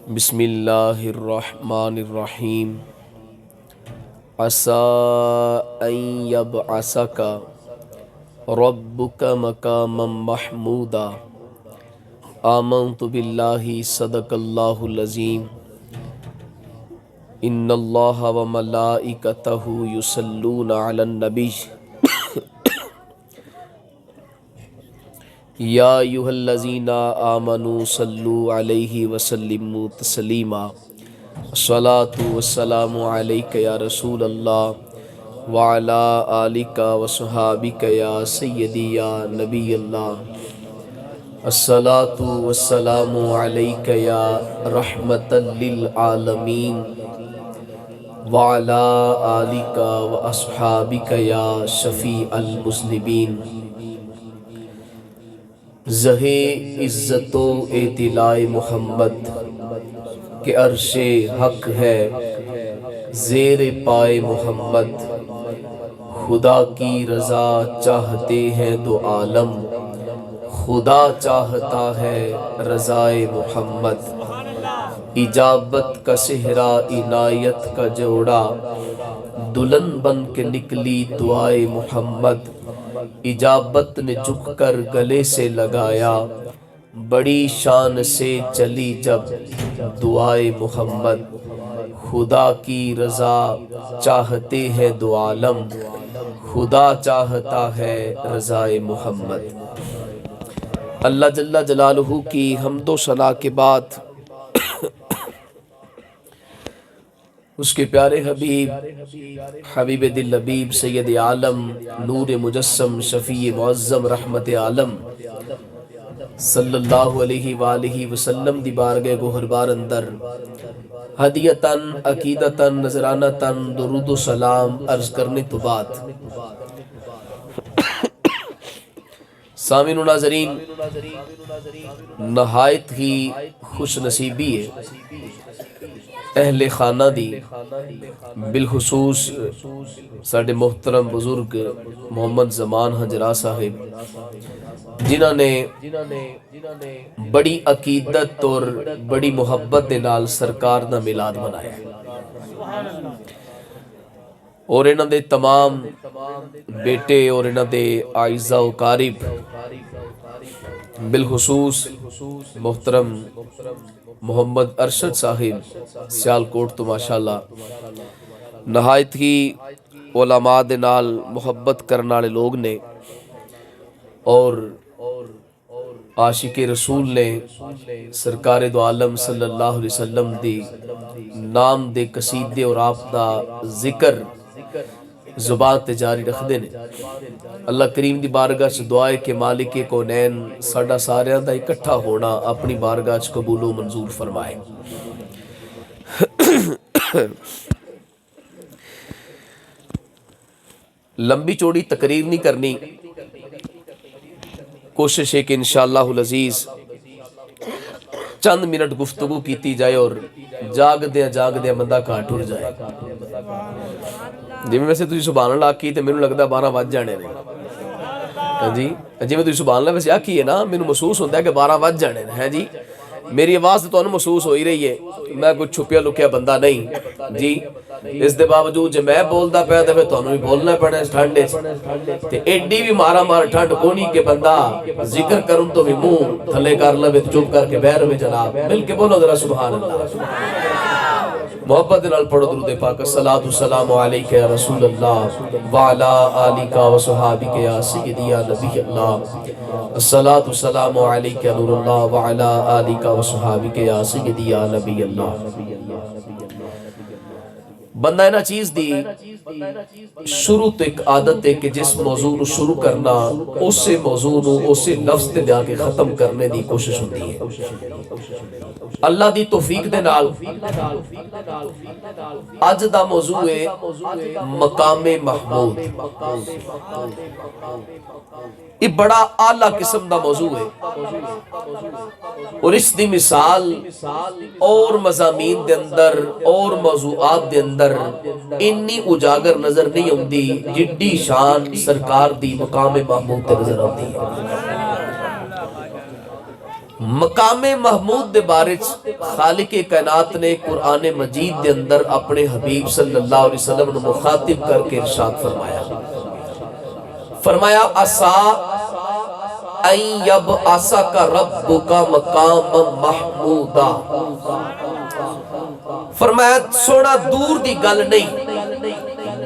بسم اللہ الرحمن الرحیم عسى ان يبعثك ربك مقاما محمودا آمنت باللہ صدق اللہ العظیم ان اللہ وملائکتہ یصلون علی النبی یا ایھا الذین آمنوا صلوا علیہ وسلموا تسلیما الصلاۃ والسلام علیک یا رسول اللہ وعلی آلک وصحابک یا سیدی یا نبی اللہ الصلاۃ والسلام علیک یا رحمۃ للعالمین وعلی آلک واصحابک یا شفیع المذنبین۔ زہے عزت و اطلاع محمد کہ عرش حق ہے زیر پائے محمد، خدا کی رضا چاہتے ہیں دو عالم، خدا چاہتا ہے رضائے محمد۔ اجابت کا صحرا عنایت کا جوڑا، دلہن بن کے نکلی دعائے محمد۔ اجابت نے جھک کر گلے سے لگایا، بڑی شان سے چلی جب دعائے محمد۔ خدا کی رضا چاہتے ہیں دو عالم، خدا چاہتا ہے رضائے محمد۔ اللہ جل جلالہ کی حمد و ثنا کے بعد اس کے پیارے حبیب حبیب دل لبیب سید عالم نور مجسم شفیع معظم رحمت عالم صلی اللہ علیہ وآلہ وسلم دی بارگاہ گوہر بار اندر ہدیتاً عقیدتاً نذرانتاً درود و سلام عرض کرنے تو بعد، سامعین و ناظرین، نہایت ہی خوش نصیبی ہے اہل خانہ دی، بالخصوص ساڈے محترم بزرگ محمد زمان حجرا صاحب جنہاں نے بڑی عقیدت اور بڑی محبت دے نال سرکار دا میلاد منایا ہے، اور انہاں دے تمام بیٹے اور انہاں دے اعزاء و قارب، بالخصوص محترم محمد ارشد صاحب سیالکوٹ تو ماشاءاللہ نہایت ہی علماء دے نال محبت کرنے والے لوگ نے، اور عاشق رسول نے سرکار دو عالم صلی اللہ علیہ وسلم دی نام دے قصیدے اور آپ دا ذکر زبان تے جاری رکھ دے نے۔ اللہ کریم دی بارگاہ چ دعا ہے کہ مالک کونین ساڈا ساریاں دا اکٹھا ہونا اپنی بارگاہ چ قبول و منظور فرمائے۔ لمبی چوڑی تقریر نہیں کرنی، کوشش ہے کہ انشاءاللہ العزیز چند منٹ گفتگو کیتی جائے اور جاگ دیا بندہ کھا ٹر جائے۔ جی میں ویسے تجھے سبحان اللہ آکی تے میرے لگتا 12 بج جانے نے، جی جی میں تجھے سبحان اللہ ویسے آکی ہے نا، میں محسوس ہوتا ہے کہ 12 بج جانے ہیں جی، میری آواز تو انہوں محسوس ہوئی رہی ہے، میں کوئی چھپیا لکیا بندہ نہیں جی۔ اس دے باوجود جے میں بولدا پیا تے پھر تانوں بھی بولنا پینا اس ٹھنڈ وچ، تے ایڈی بھی مارا مار ٹھنڈ کونی کہ بندہ ذکر کروں تو بھی منہ تھلے کر لوے، چپ کر کے بہر میں جناب مل کے بولو ذرا سبحان اللہ۔ محبت نال پڑھو درود پاک، الصلاۃ والسلام علیک یا رسول اللہ وعلی آلک وصحابک یا سیدی یا نبی اللہ، الصلاۃ والسلام علیک یا نور اللہ وعلی آلک وصحابک یا سیدی یا نبی اللہ۔ بندہ اینا چیز دی شروع تو ایک عادت ہے کہ جس موضوع نو شروع کرنا اسے موضوع نو اسے لفظ تے جا کے ختم کرنے دی کوشش ہوتی ہے۔ اللہ دی توفیق دے نال اج دا موضوع ہے مقام محمود۔ یہ بڑا اعلیٰ قسم دا موضوع ہے، اور اس دی مثال اور مضامین دے اندر اور موضوعات دے اندر انی اجاگر نظر نہیں ہوندی جڈی شان سرکار دی مقام محمود تے نظر ہوندی ہے۔ مقام محمود دے بارے خالق کائنات نے قرآن مجید دے اندر اپنے حبیب صلی اللہ علیہ وسلم نے مخاطب کر کے ارشاد فرمایا عسا ان یبعثک ربک مقام محمودا، فرمایا سونا دور دی گل نہیں،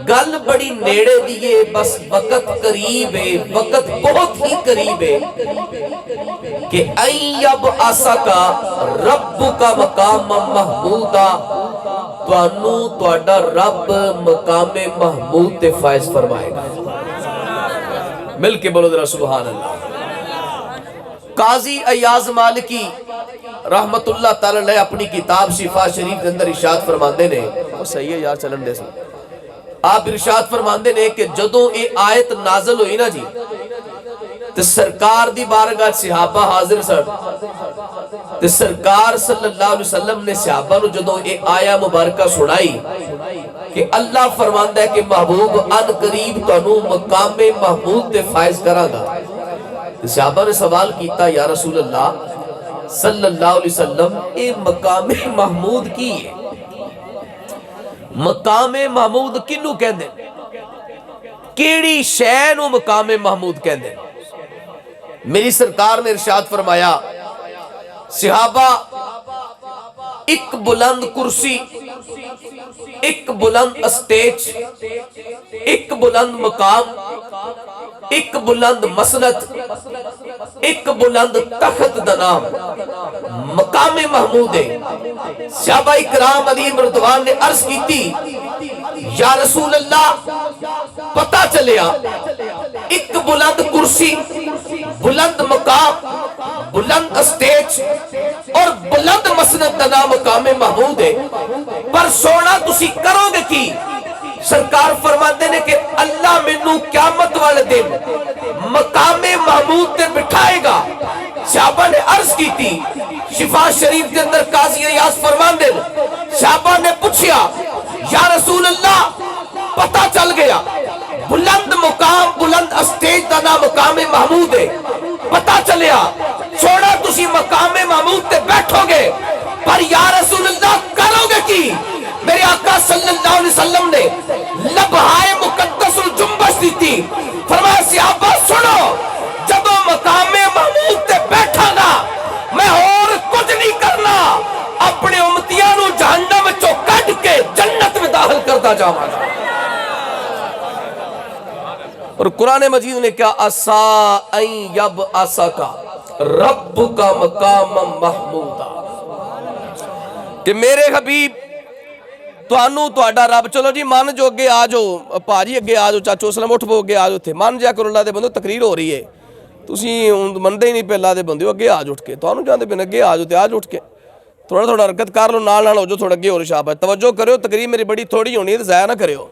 گل بڑی نیڑے دیئے، بس وقت قریب ہے، وقت بہت ہی قریب ہے کہ ان یبعثک ربک مقام محمودا، توانو توڑا رب مقام محمود تے فائز فرمائے گا۔ مل کے بولو ذرا سبحان اللہ۔ قاضی ایاز مالکی رحمت اللہ تعالی علیہ اپنی کتاب شفا شریف کے اندر ارشاد فرماندے نے، وہ صحیح ہے یار چلن دے سن، آپ ارشاد فرماندے نے کہ جدوں اے آیت نازل ہوئی نا جی تے سرکار دی بارگاہ صحابہ حاضر سن تے سرکار صلی اللہ علیہ وسلم نے صحابہ نو جدوں اے آیہ مبارکہ سنائی کہ اللہ فرماندہ ہے کہ محبوب ان قریب تانوں مقام محمود تے فائز کرا گا۔ صحابہ نے سوال کیتا یا رسول اللہ صلی اللہ علیہ وسلم اے مقام محمود کی ہے؟ مقام محمود کنو کہندے کیڑی شے نو مقام محمود کہندے؟ میری سرکار نے ارشاد فرمایا صحابہ ایک بلند کرسی، ایک بلند اسٹیج، ایک بلند مقام، ایک بلند مسند، ایک بلند تخت دا نام مقام محمود ہے۔ صحابہ اکرام علی مردوان نے عرض کی تھی یا رسول اللہ پتہ چلیا ایک بلند کرسی، بلند مقام، بلند اسٹیج اور بلند مسند دا نام مقام محمود ہے، پر سونا تسی کرو گے کی؟ سرکار فرماتے نے کہ اللہ منو قیامت والے دن مقام محمود تے بٹھائے گا۔ صحابہ نے عرض کی تھی شفا شریف کے اندر قاضی ایاز فرماندے صحابہ نے پوچھیا یا رسول اللہ پتہ چل گیا بلند مقام، بلند اسٹیج دا نام مقام محمود ہے، پتہ چلیا چھوڑا تسی مقام محمود تے بیٹھو گے، پر یا رسول اللہ کرو گے کی؟ میرے آقا صلی اللہ علیہ وسلم نے لبہائے مقدس الجنبش دی تھی، فرمایا صحابہ سنو جب مقام محمود تے بیٹھا گا میں اور کچھ نہیں کرنا، اپنے امتیاں نو جہنم چو کٹ کے جنت میں داخل کرتا جاواں گا۔ اور قرآن مجید نے کیا عسا ان یبعثک ربک مقام محمودا، کہ میرے حبیب توانو توڑا رب، چلو جی مان جو اگے آجو پاجی، اگے آجو چاچو اسلام اٹھ بو، اگے آجو تھے مان جا کرو اللہ دے بندو تقریر ہو رہی ہے، تسی مندے ہی نہیں پہ اللہ دے بندو اگے آج اٹھ کے، توانو جاندے پہ اگے آجو تے آج اٹھ کے تھوڑا تھوڑا حرکت کر لو، نال نال ہو جو تھوڑا اگے ہو رشاب ہے، توجہ کریو تقریر میری بڑی تھوڑی ہونی ہے ضائع نہ کریو،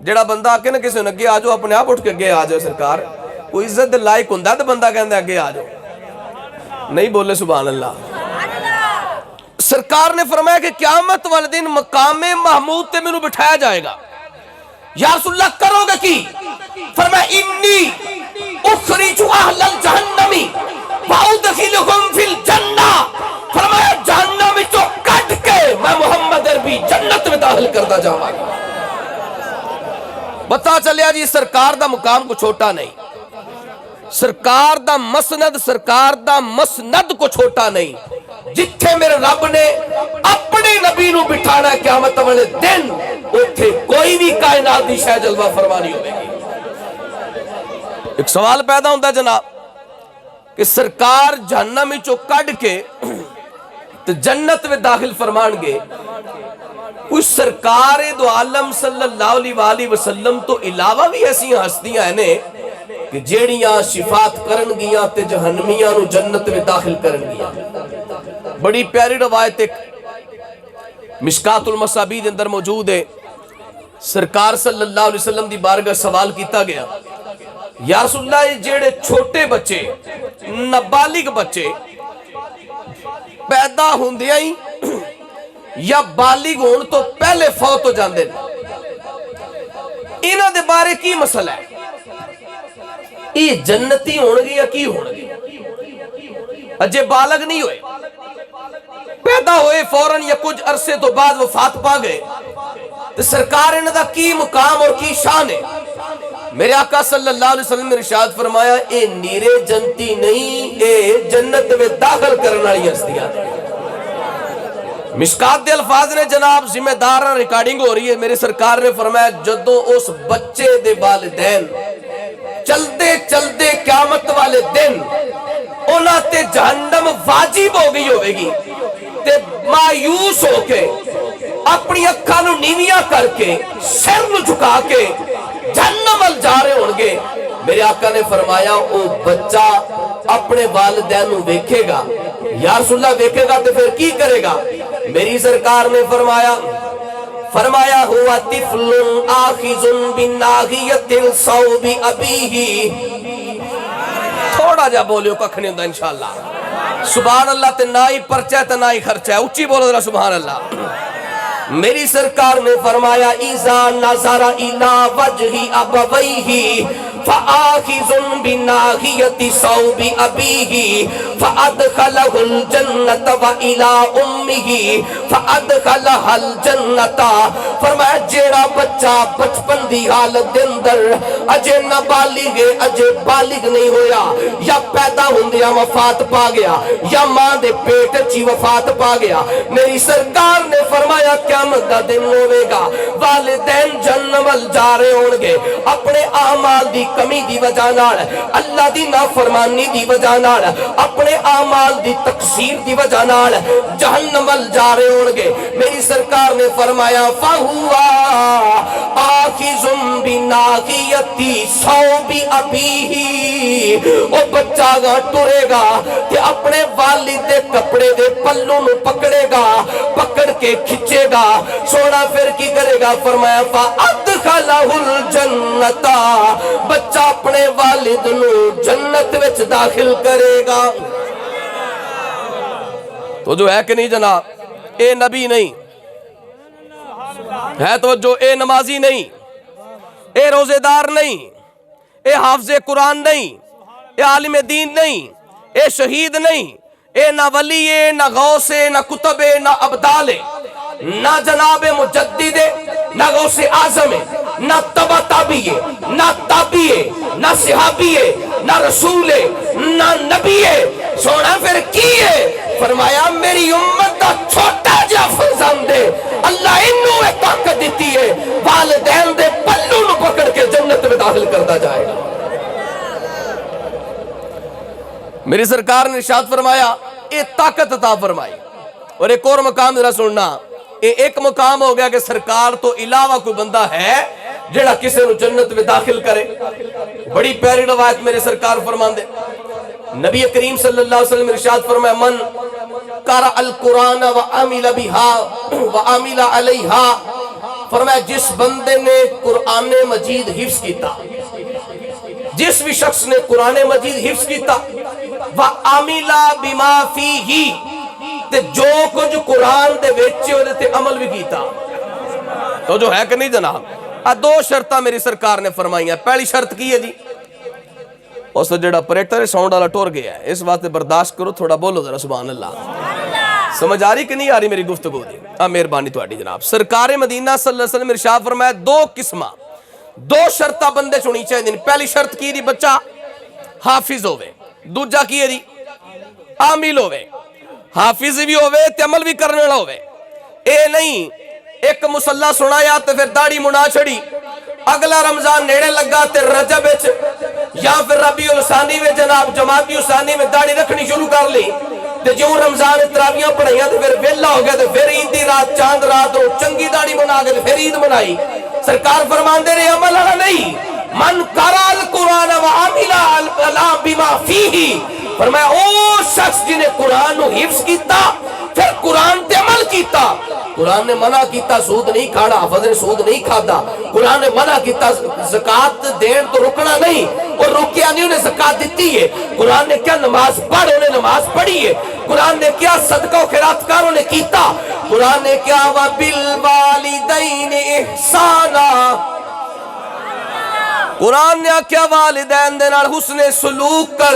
جڑا بندہ آکے نا کسی نے اگے آجو اپنے آپ اٹھ کے اگے آجو، سرکار کوئی عزت لائق ہوندا تے بندہ کہندے اگے آجو، نہیں بولے سبحان اللہ۔ سرکار نے فرمایا کہ قیامت والے دن مقام محمود تے میں نو بٹھایا جائے گا۔ یا رسول اللہ کرو گے کی؟ فرمایا انی اخرج اہل الجہنمی وادخلہم فی الجنہ، فرمایا جہنم چو کٹ کے میں محمد عربی جنت میں داخل کرتا جاؤں گا۔ بتا چلیا جی سرکار دا مقام کو چھوٹا نہیں، سرکار دا مسند، سرکار دا مسند کو چھوٹا نہیں، جتھے میرے رب نے اپنے نبی نو بٹھانا قیامت والے دن اتھے کوئی بھی کائنات دی شے جلوہ فرمانی ہوئے گی۔ ایک سوال پیدا ہوتا ہے جناب کہ سرکار جہنم چو کڈ کے تو جنت میں داخل فرمان گے، کوئی سرکار دو عالم صلی اللہ علیہ وآلہ وسلم تو علاوہ بھی ایسی ہستیاں ہیں کہ جیڑیاں شفاعت کرن گیاں تے جہنمیاں نو جنت میں داخل کرن گیاں۔ بڑی پیاری روایت ایک مشکات المصابیح اندر موجود ہے، سرکار صلی اللہ علیہ وسلم دی بارگاہ سوال کیتا گیا یا رسول اللہ یہ جیڑے چھوٹے بچے نابالغ بچے پیدا ہوندیاں ہی یا بالغ ہون تو پہلے فوت ہو جاندے انہاں دے بارے کی مسئلہ ہے؟ یہ جنتی ہون گے یا کی ہون گے؟ اجے بالغ نہیں ہوئے، پیدا ہوئے فوراً یا کچھ عرصے تو بعد وفات پا گئے، تو سرکار انہوں دا کی مقام اور کی شان ہے؟ میرے آقا صلی اللہ علیہ وسلم نے ارشاد فرمایا اے نیرے جنتی نہیں، اے جنت میں داخل کرنے والی ہستیاں۔ مشکات دے الفاظ نے جناب، ذمہ دار ریکارڈنگ ہو رہی ہے، میرے سرکار نے فرمایا جدوں اس بچے دے والدین چلتے چلتے قیامت والے دن انہاں تے جہنم واجب ہو گئی ہوئے گی، تے مایوس ہو کے اپنی اکھاں نو نیویاں کر کے سر نو جھکا کے جہنم ول جا رہے ہوں گے، میرے آقا نے فرمایا او بچہ اپنے والدین نو دیکھے گا، یا رسول اللہ دیکھے گا تو پھر کی کرے گا؟ میری سرکار نے فرمایا ہوا طفل آخذ بناغیت الصوب ابیہ، تھوڑا جا بولیو ککھ نہیں ہوندہ انشاءاللہ، سبحان اللہ، تے نہ ہی پرچہ تے نہ ہی خرچہ ہے، اچھی بولو ذرا سبحان اللہ۔ میری سرکار نے فرمایا اذا نظر الى وجہ ابویہ فآخذ بناغیت صوب ابیہ فادخلہ الجنت وإلی امہ فادخلہ الجنت۔ فرمایا جیڑا بچہ بچپن دی حالت دے اندر اجے نابالغ اجے بالغ نہیں ہویا، یا پیدا ہوندیا وفات پا گیا، یا ماں دے پیٹ چی وفات پا گیا، میری سرکار نے فرمایا قیامت دا دن ہوئے گا، والدین جنم ول جا رہے ہونگے، اپنے اعمال دی کمی دی وجہ نال، اللہ دی نافرمانی دی وجہ نال، اپنے اعمال دی تقصیر دی وجہ نال جہنم ول جا رہے ہونگے، میری سرکار نے فرمایا فَهُوَ آخذ بناغیت صوب ابیہ، وہ بچہ گا ٹرے گا کہ اپنے والد دے کپڑے دے پلوں نو پکڑے گا، پکڑ کے کھچے گا، سونا پھر کی کرے گا؟ فرمایا فَأَدْخَلَهُ الْجَنَّةَ، بچہ اپنے والد نو جنت وچ داخل کرے گا۔ تو جو ہے کہ نہیں جناب، اے نبی نہیں ہے، تو جو اے نمازی نہیں، اے روزے دار نہیں، اے حافظ قرآن نہیں، اے عالم دین نہیں، اے شہید نہیں، اے نہ ولی ہے، نہ غوث ہے، نہ کتب ہے، نہ ابدال ہے، نہ جناب مجدد ہے، نہ غوث اعظم ہے، نہ تبع تابعی ہے، نہ تابعی ہے، نہ صحابی ہے، نہ رسول ہے، نہ نبی ہے، سونا پھر کی ہے؟ فرمایا میری امت دا چھوٹا جا فرزند ہے، اللہ انہوں ایک طاقت دیتی ہے، والدین دے پلوں نو پکڑ کے جنت میں داخل کرتا جائے گا۔ میری سرکار نے ارشاد فرمایا اے طاقت عطا فرمائی۔ اور ایک اور مقام ذرا سننا، ایک مقام ہو گیا کہ سرکار تو علاوہ کوئی بندہ ہے جڑا کسی نو جنت میں داخل کرے۔ بڑی پیاری روایت میرے سرکار فرماندے، نبی کریم صلی اللہ علیہ وسلم ارشاد فرمایا من قرأ القرآن وعمل بها وعمل علیہا، فرمایا جس بندے نے قرآن مجید حفظ کیتا، جس بھی شخص نے قرآن مجید حفظ کیتا، وعمل بما فیہ، تے جو کچھ قرآن دے ویچے ہوئے تے عمل بھی کیتا۔ تو جو ہے کہ نہیں جناب، دو شرطہ میری سرکار نے فرمائی ہیں۔ پہلی شرط کی ہے جی، اس جڑا پریٹر ساؤنڈ والا ٹور گیا ہے، اس واسطے برداشت کرو، تھوڑا بولو ذرا سبحان اللہ۔ سمجھ آ رہی کہ نہیں آ رہی میری گفتگو دی؟ مہربانی تہاڈی جناب۔ سرکار مدینہ صلی اللہ علیہ وسلم ارشاد فرمایا دو قسمہ، دو شرطہ بندے چنی چاہیے۔ پہلی شرط کی دی بچہ حافظ ہوئے، دوجا کی ہے دی عامل ہوئے، حافظ بھی ہوئے تے عمل بھی کرنے والا ہوئے۔ اے نہیں ایک مسلح سنایا تے پھر داڑھی منا چھڑی، اگلا رمضان نیڑے لگا تے رجب وچ یا پھر ربیع الثانی میں جناب جماعتی الثانی میں داڑھی رکھنی شروع کر لی، تے جو رمضان تراویاں پڑھائیاں تے پھر ویلا ہو گیا تے پھر عید دی رات چاند رات ہو چنگی داڑھی بنا کے پھر عید منائی۔ سرکار فرماندے نے عمل والا نہیں، من قرأ القرآن وعمل بما فیہ، فرمایا او شخص جنہیں قرآن نو حفظ کیتا پھر قرآن تے عمل کیتا۔ قرآن نے منع کیتا سود نہیں کھانا، حافظ نے سود نہیں کھادا، قرآن نے منع کیتا زکاة دین تو رکنا نہیں، اور رکیا نہیں انہیں زکاة دیتی ہے۔ قرآن نے کیا نماز پڑھ انہیں نماز پڑھی ہے، قرآن نے کیا صدقہ و خیرات کار انہیں کیتا، قرآن نے کیا وَبِالْوَالِدَيْنِ اِحْسَانًا، قرآن نے کیا والدین دے نال حسن سلوک کر۔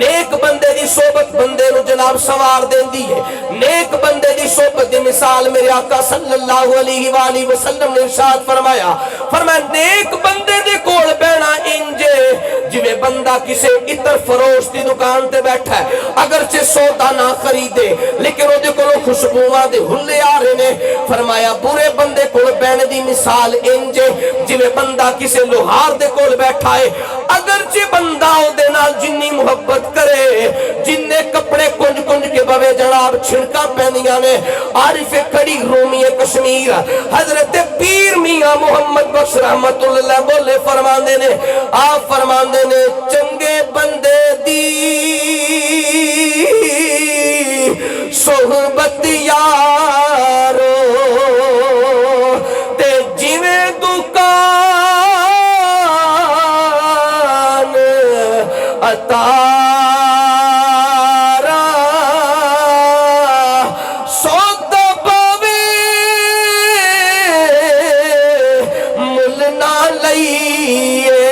نیک بندے دی صحبت بندے نو جناب سوار دیندی ہے. نیک بندے دی صحبت دی مثال میرے آقا صلی اللہ علیہ وآلہ وسلم نے ارشاد فرمایا نیک بندے دے کول بینا انجے جویں بندہ کسے عطر فروش دی دکان تے بیٹھا ہے, اگرچہ سودا نہ خریدے لیکن او دے کولوں خوشبوواں دے ہلے آ رہے نے. فرمایا برے بندے کول بیٹھنے دی مثال انجے جویں بندہ کسے لوہار دے کول بیٹھا ہے, اگرچہ بندہ او دے نال جنی محبت کرے, جننے کپڑے کنج کنج کے بوے جناب چھڑکا پہنیاں نے. عارف کھڑی رومی کشمیر حضرت پیر میاں محمد بخش رحمت اللہ بولے فرماندے نے, آپ فرماندے نے چنگے بندے دی صحبت یارو تے جویں دکان عطارا سودا پاوے مل نہ لئیے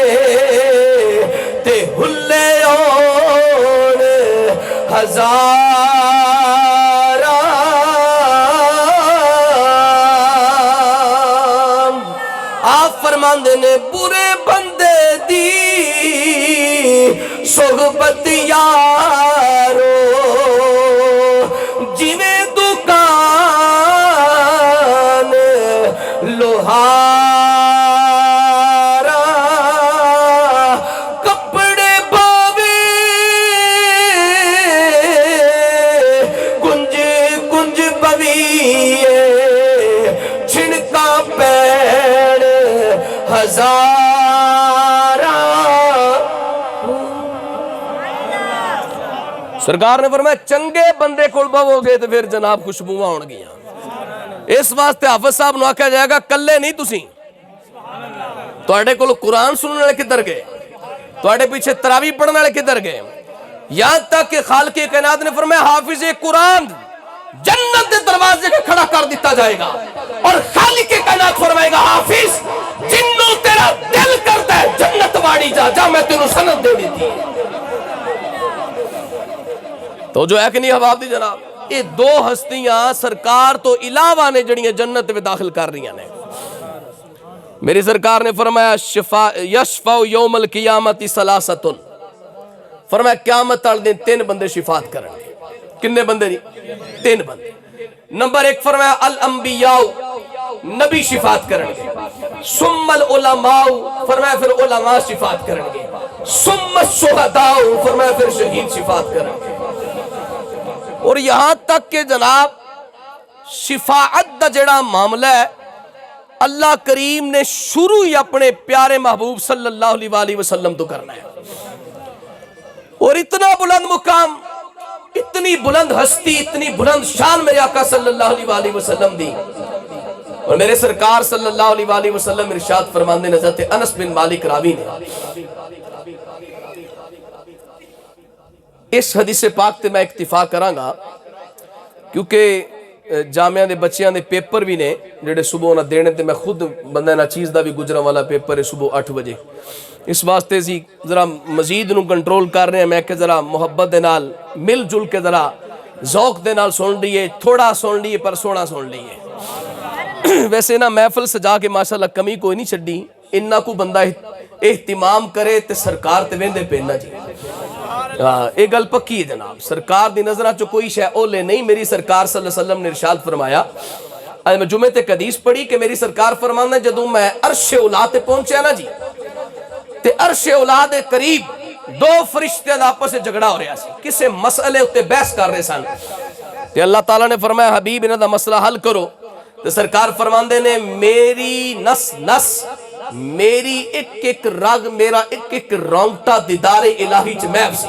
تے ہلے اور ہزار. فرماندے نے برے بندے دی صحبت یارو جویں دکان لوہارا کپڑے باوے کنج کنج بویے چھڑکا پین ہزارہ. سرکار نے فرمایا چنگے بندے کول بہو گے تو پھر جناب خوشبوواں ہون گیاں. اس واسطے حافظ صاحب نو آکھیا جائے گا کلے نہیں تسی, تواڈے کول قرآن سننے والے کدھر گئے, تواڈے پیچھے تراویح پڑھنے والے کدھر گئے. یہاں تک کہ خالق کائنات نے فرمایا حافظ قرآن جنت دے دروازے پہ کھڑا کر دیتا جائے گا, اور خالق کائنات فرمائے گا حافظ جنوں تیرا دل کرتا ہے جنت واڑی جا جا میں تینوں سند دے دیتی. تو جو ہے کہ نہیں حباب دی جناب, یہ دو ہستیاں سرکار تو علاوہ نے جڑیاں جنت میں داخل کر رہی ہیں. میری سرکار نے فرمایا یشفع یوم القیامت ثلاثۃ, فرمایا قیامت والے دن تین بندے شفاعت کریں گے. کنے بندے نہیں؟ تین بندے. نمبر ایک فرمایا الانبیاء, نبی شفاعت کریں گے. ثم العلماء, فرمایا پھر علماء شفاعت کریں گے. ثم الشہداء, فرمایا پھر شہید شفاعت کریں گے. اور یہاں تک کہ جناب شفاعت دا جڑا معاملہ ہے اللہ کریم نے شروع ہی اپنے پیارے محبوب صلی اللہ علیہ وآلہ وسلم تو کرنا ہے. اور اتنا بلند مقام, اتنی بلند ہستی, اتنی بلند شان میرے آقا صلی اللہ علیہ وآلہ وسلم دی. اور میرے سرکار صلی اللہ علیہ وآلہ وسلم ارشاد فرماندے حضرت انس بن مالک راوی نے اس حدیث پاک تے میں اکتفا کراں گا, کیونکہ جامعہ دے بچیاں دے پیپر بھی نے جڑے صبح نہ دینے تے میں خود بندہ نہ چیز دا بھی گجرا والا پیپر ہے صبح 8 بجے. اس واسطے سی ذرا مزید نو کنٹرول کر رہے ہیں میں کہ ذرا محبت دے نال مل جل کے ذرا ذوق دے نال سن لیے, تھوڑا سن لیے پر سونا سن لیے. ویسے نا محفل سجا کے ماشاءاللہ کمی کوئی نہیں چھڈی, انہاں کو بندہ اہتمام کرے تے سرکار تے ویندے پینا جی. ایک گل پکی ہے جناب, سرکار دی نظرہ چو کوئی شے اولے نہیں. میری سرکار صلی اللہ علیہ وسلم نے ارشاد فرمایا, میں جمعے تے حدیث پڑھی کہ میری سرکار فرمانا ہے جدوں میں عرش اولا تے پہنچیا نا جی, تے عرش اولا دے قریب دو فرشتے دا آپس سے جھگڑا ہو رہا سی, کسے مسئلے اتے بحث کر رہے سن. تے اللہ تعالیٰ نے فرمایا حبیب انہاں دا مسئلہ حل کرو. تے سرکار فرماندے نے میری نس نس, میری ایک ایک رگ, میرا ایک ایک رونگٹا دیدار الہی چ محب سی.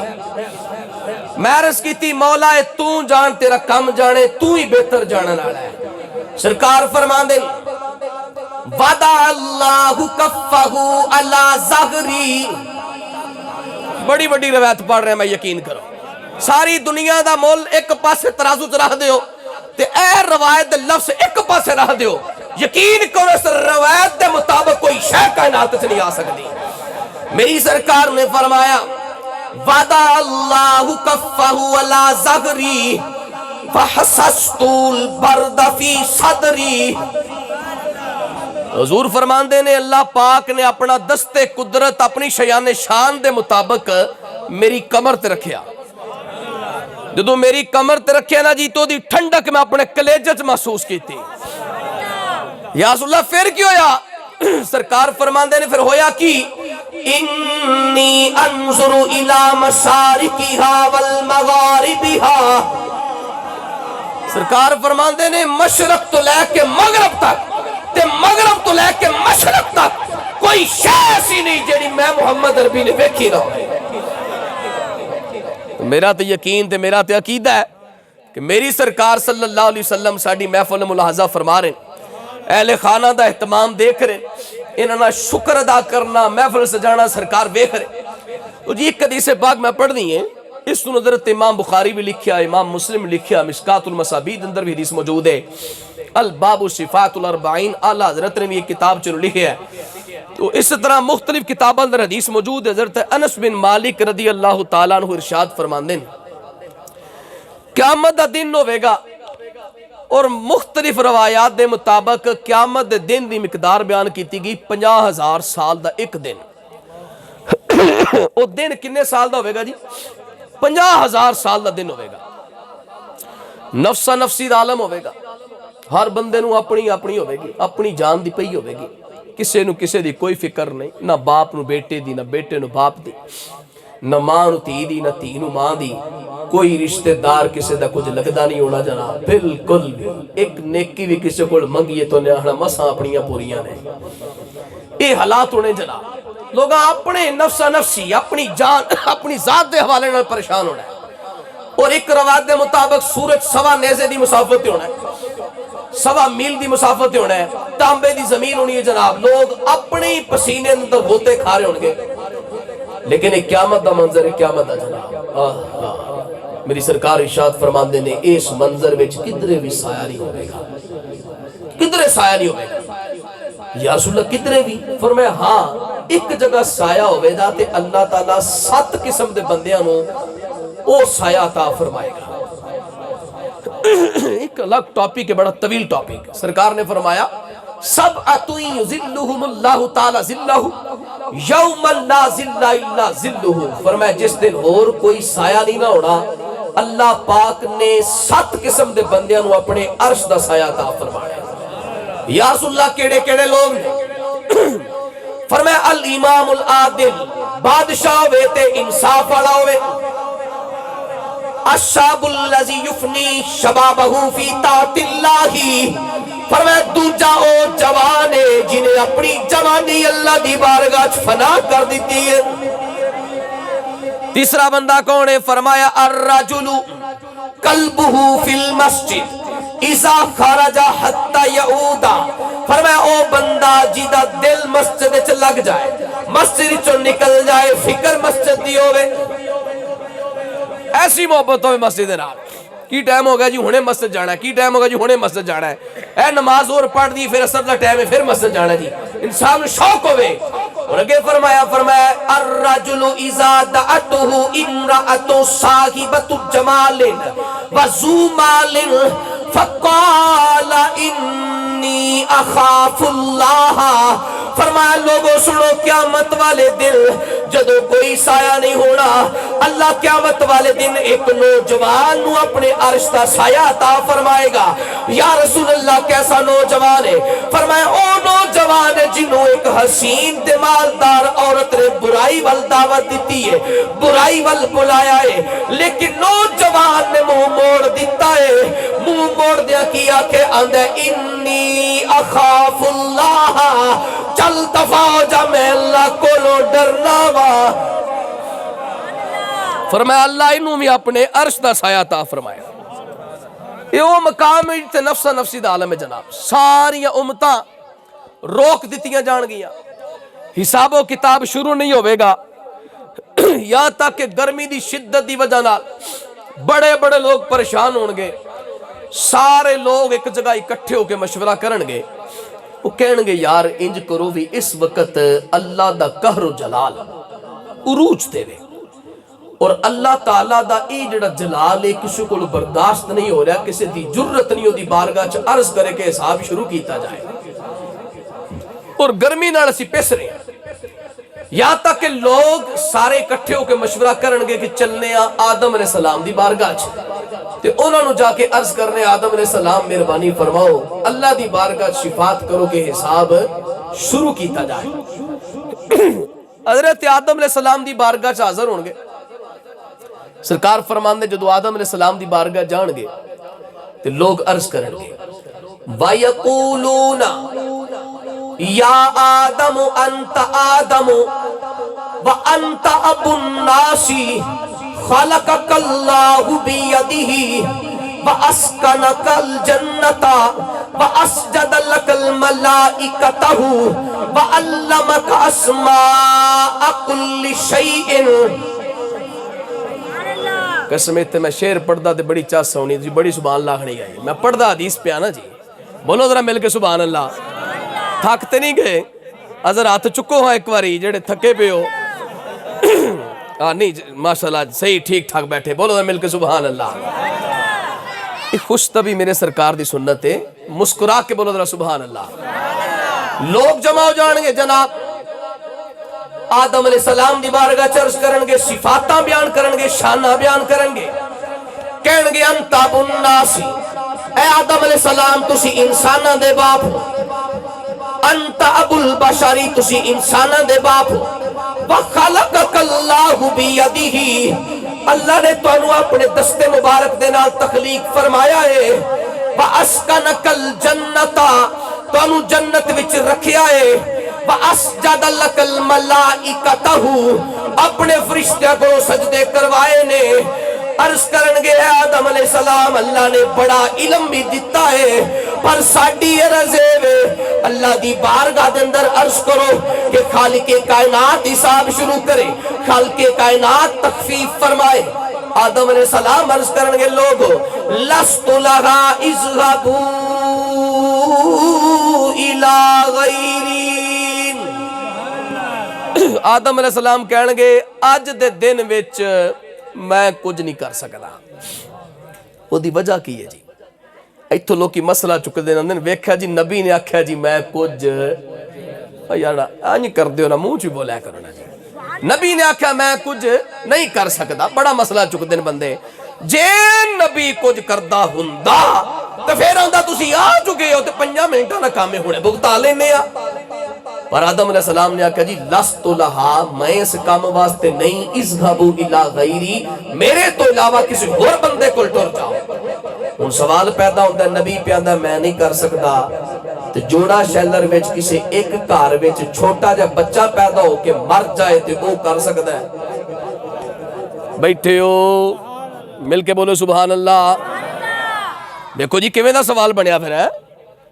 میں عرض کی تھی مولا تو جان, تیرا کم جانے, تو ہی بہتر جانن والا ہے. سرکار فرماندے وَدَعَ اللَّهُ كَفَّهُ عَلَى ظَهْرِي, بڑی بڑی روایت پڑھ رہے ہیں, میں یقین کرو ساری دنیا دا مول ایک پاسے ترازو چ رکھ دیو تے اے روایت لفظ ایک پاسے رکھ دیو, یقین کرو اس روایت دے مطابق کوئی شے کائنات سے نہیں آ سکتی. میری سرکار نے فرمایا وَضَعَ اللَّهُ كَفَّهُ عَلَى ظَهْرِي فَحَسَسْتُ الْبَرْدَ فِي صَدْرِي۔ حضور فرماندے نے اللہ پاک نے اپنا دست قدرت اپنی شیان شان دے مطابق میری کمر تے رکھیا، جدو میری کمر تے رکھیا نا جی تو دی ٹھنڈک میں اپنے کلیجت محسوس کی تھی۔ یا رسول اللہ پھر کیوں ہویا؟ سرکار فرماندے نے پھر ہویا کی انی انظر الی مشارقہا والمغاربہا، سرکار فرماندے نے مشرق تو لے کے مغرب تک تے مغرب تو لے کے مشرق تک کوئی شے ایسی نہیں جیڑی میں محمد عربی نے ویکھی نہ ہوئے۔ میرا تو یقین تے میرا تو عقیدہ ہے کہ میری سرکار صلی اللہ علیہ وسلم ساڑی محفل ملاحظہ فرما رہے ہیں، اہل خانہ دا اہتمام دیکھ رہے ہیں، انہاں شکر ادا کرنا محفل سجانا سرکار دیکھ رہے۔ تو جی ایک حدیث پاک میں پڑھ دی ہے، اس تو حضرت امام بخاری بھی لکھیا، امام مسلم لکھیا، مشکات المصابیح اندر بھی حدیث موجود ہے، الباب صفات الاربعین، اعلی حضرت نے بھی ایک کتاب چنو لکھی ہے۔ تو اس طرح مختلف کتابوں اندر حدیث موجود ہے۔ حضرت انس بن مالک رضی اللہ تعالیٰ عنہ ارشاد فرماندے ہیں قیامت دا دن ہوئے گا، اور مختلف روایات دے مطابق قیامت دے دن دی مقدار بیان کیتی گئی 50,000 سال دا ایک دن۔ وہ دن کنے سال دا ہوئے گا جی؟ 50,000 سال دا دن ہوئے گا۔ نفسا نفسی دا عالم ہوئے گا، ہر بندے نو اپنی اپنی ہوئے گی، اپنی جان دی پئی ہوئے گی، کسے نو کسے دی کوئی فکر نہیں، نہ باپ نو بیٹے دی، نہ بیٹے نو باپ دی، نہ ماں نو تھی دی، نہ تھی نو ماں دی، کوئی رشتہ دار کسے دا کچھ لگدا نہیں ہونا جناب، بالکل ایک نیکی بھی کسے کو منگیے تو نہ مساں اپنیاں پوریاں نے۔ اے حالات ہونے جناب، لوگا اپنے نفسا نفسی اپنی جان اپنی ذات دے حوالے نال پریشان ہونا ہے، اور ایک روایت دے مطابق سورج سوا نیزے دی مسافت ہونا ہے، سوا میل دی مسافت ہونا ہے، تانبے دی زمین ہونی ہے جناب، لوگ اپنی پسینے اندر ہوتے کھا رہے ہوں گے، لیکن ایک قیامت دا منظر ہے، قیامت دا جناب۔ میری سرکار ارشاد فرماندے نے اس منظر وچ کدرے بھی سایہ نہیں ہوئے گا، کدرے سایہ نہیں ہوئے گا۔ یا رسول اللہ کدرے بھی؟ فرمایا ہاں ایک جگہ سایہ ہوئے گا تے اللہ تعالیٰ 7 قسم دے بندیاں نو او سایہ عطا فرمائے گا۔ ایک الگ ٹاپک ہے، بڑا طویل ٹاپک۔ سرکار نے فرمایا سبعۃ یظلھم اللہ تعالی ذلہ یوم لا ذل الا ذلہ، فرمایا جس دن اور کوئی سایہ نہیں نہ ہونا، اللہ پاک نے 7 قسم دے بندیاں نو اپنے عرش دا سایہ عطا فرمایا۔ یا رسول اللہ کیڑے کیڑے لوگ نے؟ فرمایا الامام العادل، بادشاہ ہوئے تے انصاف والا ہوئے، الشاب الذی یفنی شبابہ فی طاعت اللہ، فرمایا دوجا او جوان ہے جنہیں اپنی جوانی اللہ دی بارگاہ فنا کر دیتی ہے۔ تیسرا بندہ کون ہے؟ فرمایا الرجل قلبہ فی المسجد اذا خرج حتی یعودا، فرمایا او بندہ جیدہ دل مسجد چ لگ جائے، مسجد چو نکل جائے، فکر مسجد دی ہوئے، ایسی محبت ہوئے مسجد نال، کی ٹائم ہوگا جی ہونے مسجد جانا ہے، کی ٹائم ہوگا جی ہونے مسجد جانا ہے، اے نماز اور پڑھ دی پھر اثر دا ٹائم ہے پھر مسجد جانا ہے جی، انسان شوق ہوئے۔ اور اگے فرمایا الرجل اذا دعتہ امرأۃ صاحبۃ جمال وذو مال فقال انی اخاف اللہ، فرمایا لوگوں سنو قیامت والے دن جدو کوئی سایہ نہیں ہونا، اللہ قیامت والے دن ایک نوجوان نو اپنے عرش دا سایہ عطا فرمائے گا۔ یا رسول اللہ کیسا نوجوان ہے؟ فرمایا او نوجوان ہے جنہوں ایک حسین دمالدار عورت نے برائی وال دعوت دیتی ہے، برائی وال بلایا ہے، لیکن نوجوان نے منہ موڑ دیتا ہے، منہ موڑ دیا کیا کہ اندھے انی اخاف اللہ، چل دفع ہو جا میں اللہ کو لو ڈرنا وا۔ فرمایا اللہ انہوں میں اپنے عرش دا سایہ عطا فرمایا۔ یہ وہ مقام ہے نفسا نفسی دا عالم ہے جناب، ساری امتاں روک دیتیاں جان گیا، حساب و کتاب شروع نہیں ہوئے گا، یہاں تک کہ گرمی دی شدت دی وجہ نال بڑے بڑے لوگ پریشان ہونگے، سارے لوگ ایک جگہ اکٹھے ہو کے مشورہ کرنگے، وہ کہنگے یار انج کرو بھی اس وقت اللہ دا قہر و جلال عروج دے وے، اور اللہ تعالیٰ دا ای جڑا جلال ہے کسی کو برداشت نہیں ہو رہا، کسی دی جرت نہیں ہو دی بارگاہ چ عرض کرے کہ حساب شروع کیتا جائے، اور گرمی نال اسی پس رہے ہیں، یا تک کہ لوگ سارے اکٹھے ہو کے مشورہ کرنگے کہ چلنے آدم علیہ السلام دی بارگاہ چ، تے انہوں نے جا کے عرض کرنے آدم علیہ السلام مہربانی فرماؤ اللہ دی بارگاہ شفاعت کرو کہ حساب شروع کیتا جائے۔ حضرت آدم علیہ السلام دی بارگاہ چ حاضر ہون گے، سرکار فرماندے جدو آدم علیہ السلام دی بارگاہ جان گے تے لوگ عرض کرن گے وَيَقُولُونَ يَا آدَمُ أَنْتَ آدَمُ وَأَنْتَ أَبُو النَّاسِ خَلَقَكَ اللَّهُ بِيَدِهِ وَأَسْكَنَكَ الْجَنَّةَ وَأَسْجَدَ لَكَ الْمَلَائِكَةُ وَعَلَّمَكَ أَسْمَاءَ كُلِّ شَيْءٍ۔ قسمیں تے میں شعر پڑھدا تے بڑی چاس ہونی جی، بڑی سبحان اللہ کھڑی آئی، میں پڑھدا حدیث پہ آنا جی، بولو ذرا مل کے سبحان اللہ۔ تھکتے نہیں گئے اذر ہاتھ چکو ہاں ایک باری جڑے تھکے پہ ہو، نہیں ماشاءاللہ صحیح ٹھیک ٹھاک بیٹھے، بولو ذرا مل کے سبحان اللہ۔ خوش طبی میرے سرکار دی سنت ہے، مسکرا کے بولو ذرا سبحان اللہ۔ لوگ جمع ہو جان گے جناب، آدم علیہ السلام دی بارگاہ چرچ کرنگے، صفاتاں بیان کرنگے، شانہ بیان کرنگے، کہنگے انت ابو الناس، اے آدم علیہ السلام تسی انسانہ دے باپ ہو، انت ابو البشری تسی انسانہ دے باپ ہو، وَخَلَقَكَ اللَّهُ بِيَدِهِ اللہ نے تو انہوں اپنے دست مبارک دے نال تخلیق فرمایا ہے، وَأَسْكَنَكَ الْجَنَّةَ تو انہوں جنت وچ رکھیا ہے، وَأَسْجَدَ لَكَ الْمَلَائِكَةُ اپنے فرشتہ کو سجدے کروائے نے۔ عرض کرنگے آدم علیہ السلام اللہ نے بڑا علم بھی دیتا ہے، پر ساڑھی رضے اللہ دی بارگاہ دے اندر عرض کرو کہ خالق کائنات حساب شروع کرے، خالق کائنات تخفیف فرمائے۔ آدم علیہ السلام عرض کرنگے لوگو لَسْتُ لَهَا اِذْهَبُوا إِلَىٰ غَيْرِينَ۔ آدم علیہ السلام کہنگے آج دے دن وچ میں کچھ نہیں کر سکتا۔ وہ دی وجہ کی ہے جی، ایتھو لوگ کی مسئلہ چکے دے اندر ویکھا جی نبی نے آکھا جی میں کچھ یارا آنی کر دیو نا منہ چی بولا کرنا جی، نبی نے آکھا میں کچھ نہیں کر سکتا، بڑا مسئلہ چکے دے بندے جے نبی کچھ کردہ ہندہ تو پھر آندہ تسی آ چکے ہو تو 5 منٹہ نہ کامے ہونے بھگتا لینے آ۔ پر آدم علیہ السلام نے کہا جی لست لہا میں اس کام واسطے نہیں، اذهبوا الى غیری میرے تو علاوہ کسی اور بندے کو ٹر جاؤ۔ ان سوال پیدا ہوتا ہے نبی پہ آندہ میں نہیں کر سکتا، تو جوڑا شیلر وچ کسی ایک کار وچ چھوٹا جا بچہ پیدا ہو کے مر جائے تو وہ کر سکتا ہے۔ بیٹھے ہو مل کے بولو سبحان اللہ۔ دیکھو جی کیویں دا سوال بنیا پھر ہے،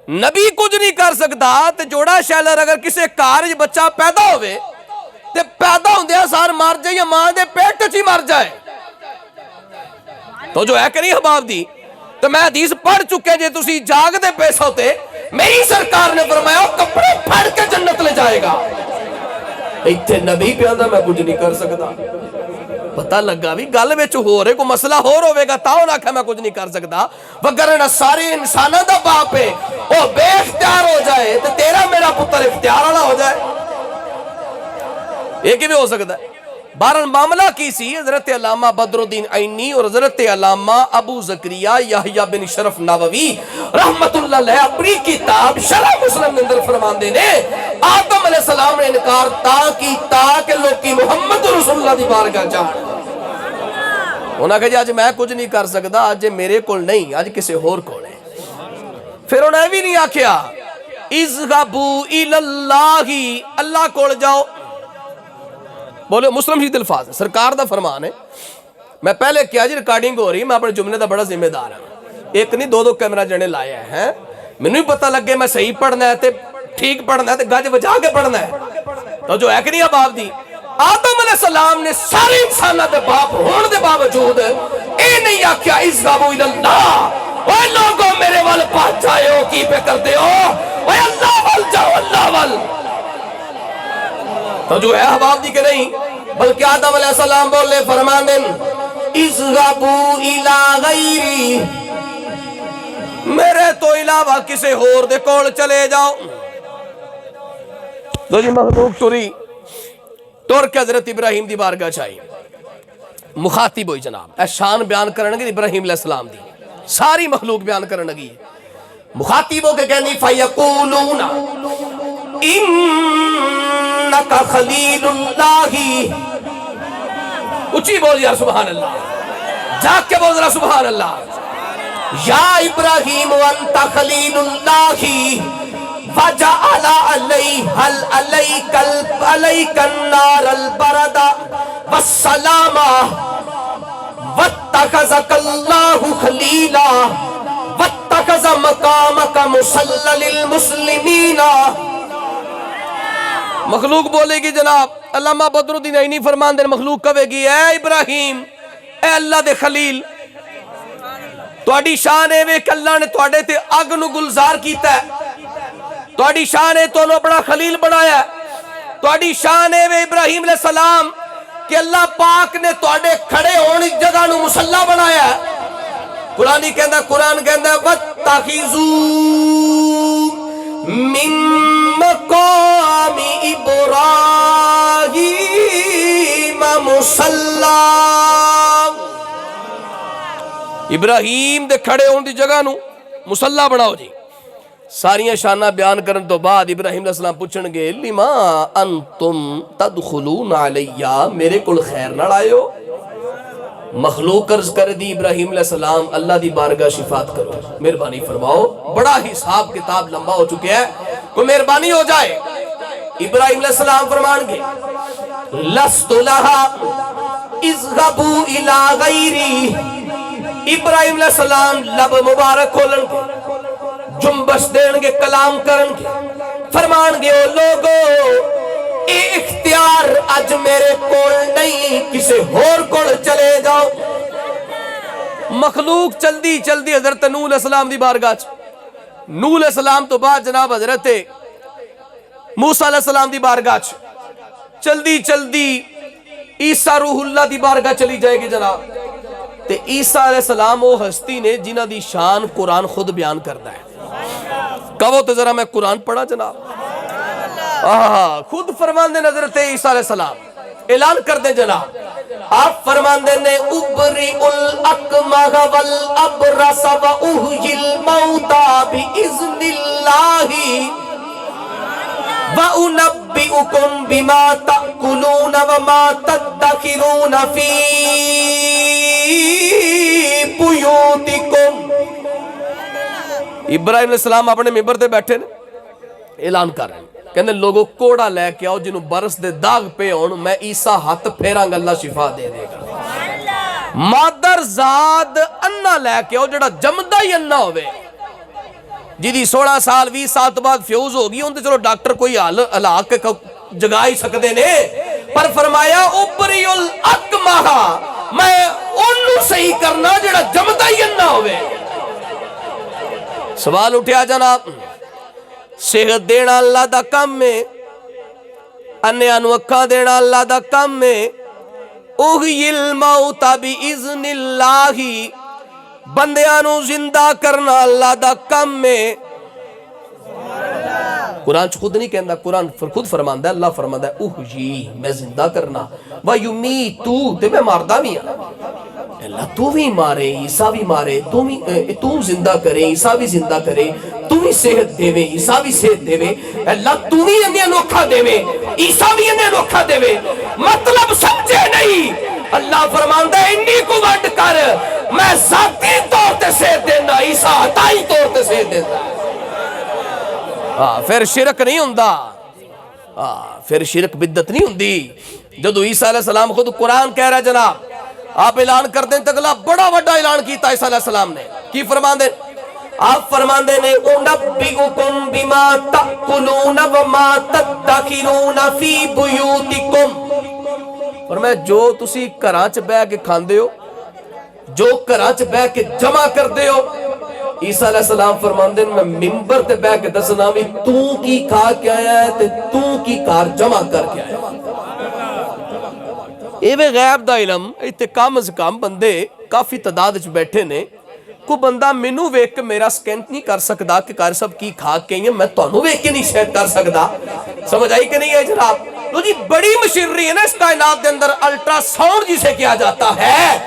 نبی کچھ نہیں کر سکتا تے جوڑا شیلر اگر کسی کار بچہ پیدا ہوئے تے پیدا ہوندے سار مر جائے یا ماں دے پیٹ چی مر جائے تو جو ہے کہ نہیں حباب دی، تو میں حدیث پڑھ چکے جے تسی جاگ دے پیسہ ہوتے میری سرکار نے فرمایا کپڑے پھڑ کے جنت لے جائے گا۔ ایتھے نبی پہ آندہ میں کچھ نہیں کر سکتا، پتہ لگا بھی گل وچ ہو رہے کو مسئلہ ہو ہوئے گا تاؤ نہ کہ میں کچھ نہیں کر سکتا، وگرنہ سارے انسانہ دا باپ ہے وہ بے اختیار ہو جائے تو تیرا میرا پتر اختیار والا ہو جائے، ایک ہی بھی ہو سکتا ہے۔ بہرحال معاملہ کی سی حضرت علامہ بدر الدین عینی اور حضرت علامہ ابو زکریا یحییٰ بن شرف نووی رحمت اللہ علیہ اپنی کتاب شرح مسلم کے اندر فرماندے نے آدم علیہ السلام نے انکار تا کہ لوگ کی محمد رسول اللہ دی بارگاہ جان۔ انہاں کہا جی آج میں کچھ نہیں کر سکتا، آج میرے کول نہیں، آج کسی اور کول ہے۔ پھر انہیں بھی نہیں آکھیا اذهبوا الى اللہ، اللہ کول جاؤ۔ بولے مسلم شریف الفاظ سرکار دا فرمان ہے، میں پہلے کیا جی ریکارڈنگ ہو رہی میں اپنے جملے دا بڑا ذمہ دار ہوں، ایک نہیں دو کیمرہ جنے لائے ہیں، میں نہیں پتہ لگے میں صحیح پڑھنا ہے تے ٹھیک پڑھنا ہے تے گج بجا کے پڑھنا ہے، تو جو ہے کہ نہیں اب آپ دی آدم علیہ السلام نے سارے انسانہ دے باپ ہون دے باوجود اے نہیں آکھیا اذهبوا الى اللہ، اوہ لوگوں میرے وال پاس جائے ہو کی پہ کر دے ہو، اوہ اللہ وال جاؤ، اللہ وال، تو جو ہے احباب دی کہ نہیں بلکہ آدم علیہ السلام بولے فرماندن اذهبوا الى غیری، میرے تو علاوہ کسے ہور دے کول چلے جاؤ. تو جی مخلوق ٹر کے حضرت ابراہیم دی بارگاہ چاہیے، مخاطب ہوئی جناب. اے شان بیان کرنے گی ابراہیم علیہ السلام دی، ساری مخلوق بیان کرنے گی. مخاطب ہو کے کہنی فَيَقُولُونَ إِنَّكَ خَلِيلُ اللَّهِ، اچھی بول یا سبحان اللہ، جاگ کے بول ذرا سبحان اللہ. یا ابراہیم وانت خلیل اللہ وجعل علیک النار البرد والسلام واتخذک اللہ خلیلا واتخذ مقامک مصلی للمسلمین. مخلوق بولے گی جناب، علامہ بدر الدین عینی فرمان دے مخلوق کہے گی اے ابراہیم، اے اللہ دے خلیل، تواڈی شان ہے وے کہ اللہ نے تواڈے تے اگ نو گلزار کیتا ہے، تواڈی شان ہے تو اپنا خلیل بنایا ہے، تواڈی شان ہے وے ابراہیم علیہ السلام کہ اللہ پاک نے تواڈے کھڑے ہونے جگہ نو مصلی بنایا ہے. قرآن کہندا وَاتَّخِذُوا مِن مَقَامِ إِبْرَاهِيمَ مُصَلًّى، ابراہیم دے کھڑے ہون دی جگہ نو مصلی بناؤ جی. ساریاں شانہ بیان کرن تو بعد ابراہیم علیہ السلام پوچھن گے لما انتم تدخلون علیہ، میرے کل خیر نہ آئے ہو. مخلوق عرض کر دی ابراہیم علیہ السلام اللہ دی بارگاہ شفاعت کرو، مہربانی فرماؤ، بڑا حساب کتاب لمبا ہو چکے ہیں، کوئی مہربانی ہو جائے. ابراہیم علیہ السلام فرمان گے لست لها اذهبوا الى غیری. ابراہیم علیہ السلام لب مبارک کھولن گے، جنبش دین گے، کلام کرن گے، فرمان گے او لوگو اے اختیار اج میرے کول نہیں، کسے ہور کول چلے جاؤ. مخلوق چلدی چلدی حضرت نوح علیہ السلام دی بارگاہ نوح علیہ السلام تو بعد جناب حضرت موسیٰ علیہ السلام دی بارگاہ چلدی چلدی عیسیٰ روح اللہ دی بارگاہ چلی جائے گی جناب. تے عیسیٰ علیہ السلام وہ ہستی نے جنہ دی شان قرآن خود بیان کرتا ہے. کہو تو ذرا میں قرآن پڑھا جناب. خود فرمان دے حضرت عیسیٰ علیہ السلام اعلان کر دے جناب. آپ فرمان دے نے ابری الاکمہ والابرس واحیی الموتى باذن اللہ وَأُنَبِّئُكُمْ بِمَا تَأْكُلُونَ وَمَا تَدَّخِرُونَ فِي بُيُوتِكُمْ. ابراہیم علیہ السلام اپنے ممبر تے بیٹھے اعلان کر رہے ہیں، کہنے لوگوں کوڑا لے کے آؤ جنہوں برس دے داغ پہ ہون، میں عیسیٰ ہاتھ پھیرانگا اللہ شفا دے دے گا. مادر زاد انہ لے کے آؤ جڑا جمدہ ہی انہ ہوئے، جی دی 16 سال 20 سال تو بعد فیوز ہوگی، ان تے چلو ڈاکٹر کوئی علاق جگائی سکتے نے، پر فرمایا ابری الاکمہ، میں انہوں صحیح کرنا جڑا جمدہ ہی انہ ہوئے. سوال اٹھیا جناب، صحت دینا اللہ دا کم میں، انیاں نو اکھاں دینا اللہ دا کم میں، احیی الموت باذن اللہ، بندیاں نو زندہ کرنا اللہ دا کم میں. قرآن خود نہیں کہندا، قرآن خود فرماندا ہے، اللہ فرماندا ہے احیی، میں زندہ کرنا، ویمیتو، تے میں ماردہ بھی ہاں. اللہ تو بھی مارے، عیسیٰ بھی مارے، تو زندہ کرے، عیسیٰ بھی زندہ کرے، تو بھی صحت دے وے، عیسیٰ بھی صحت دے وے، اللہ تو بھی انہیں انوکھا دے وے، عیسیٰ بھی انہیں انوکھا دے وے. مطلب سمجھے نہیں، اللہ فرماندا ہے انی کو وڈ کر، میں ذاتی طور تے صحت دینا، عیسیٰ عطائی طور تے صحت دینا. پھر شرک نہیں ہوندہ، پھر شرک بدت نہیں ہوندی. جدو عیسیٰ علیہ السلام خود قرآن کہہ رہا ہے جناب، آپ اعلان کر دیں تکلا بڑا بڑا اعلان کیتا عیسیٰ علیہ السلام نے. کی فرمان دیں؟ آپ فرمان دیں اُنَبِّئُكُمْ بِمَا تَأْكُلُونَ وَمَا تَدَّخِرُونَ فِي بُيُوتِكُمْ. فرمایا جو تسی کراچ بے کے کھاندے ہو، جو کراچ بے کے جمع کر دے ہو. عیسیٰ علیہ السلام فرماندے میں ممبر تے بے کے دسنا بھی تو کی کھا کے آیا ہے تے تو کی کار جمع کر کے آیا ہے. ایویں غیب دا علم اتنے کم از کم بندے کافی تعداد وچ بیٹھے نے کوئی بندہ مینوں ویکھ کے میرا سکین نہیں کر سکدا کہ قاری صاحب کی کھا کے آئی ہیں میں تانوں ویکھ کے نہیں شاید کر سکدا سمجھ آئی کہ نہیں ہے جناب تو جی بڑی مشینری ہے نا اس کائنات دے اندر الٹرا ساؤنڈ جسے کیا جاتا ہے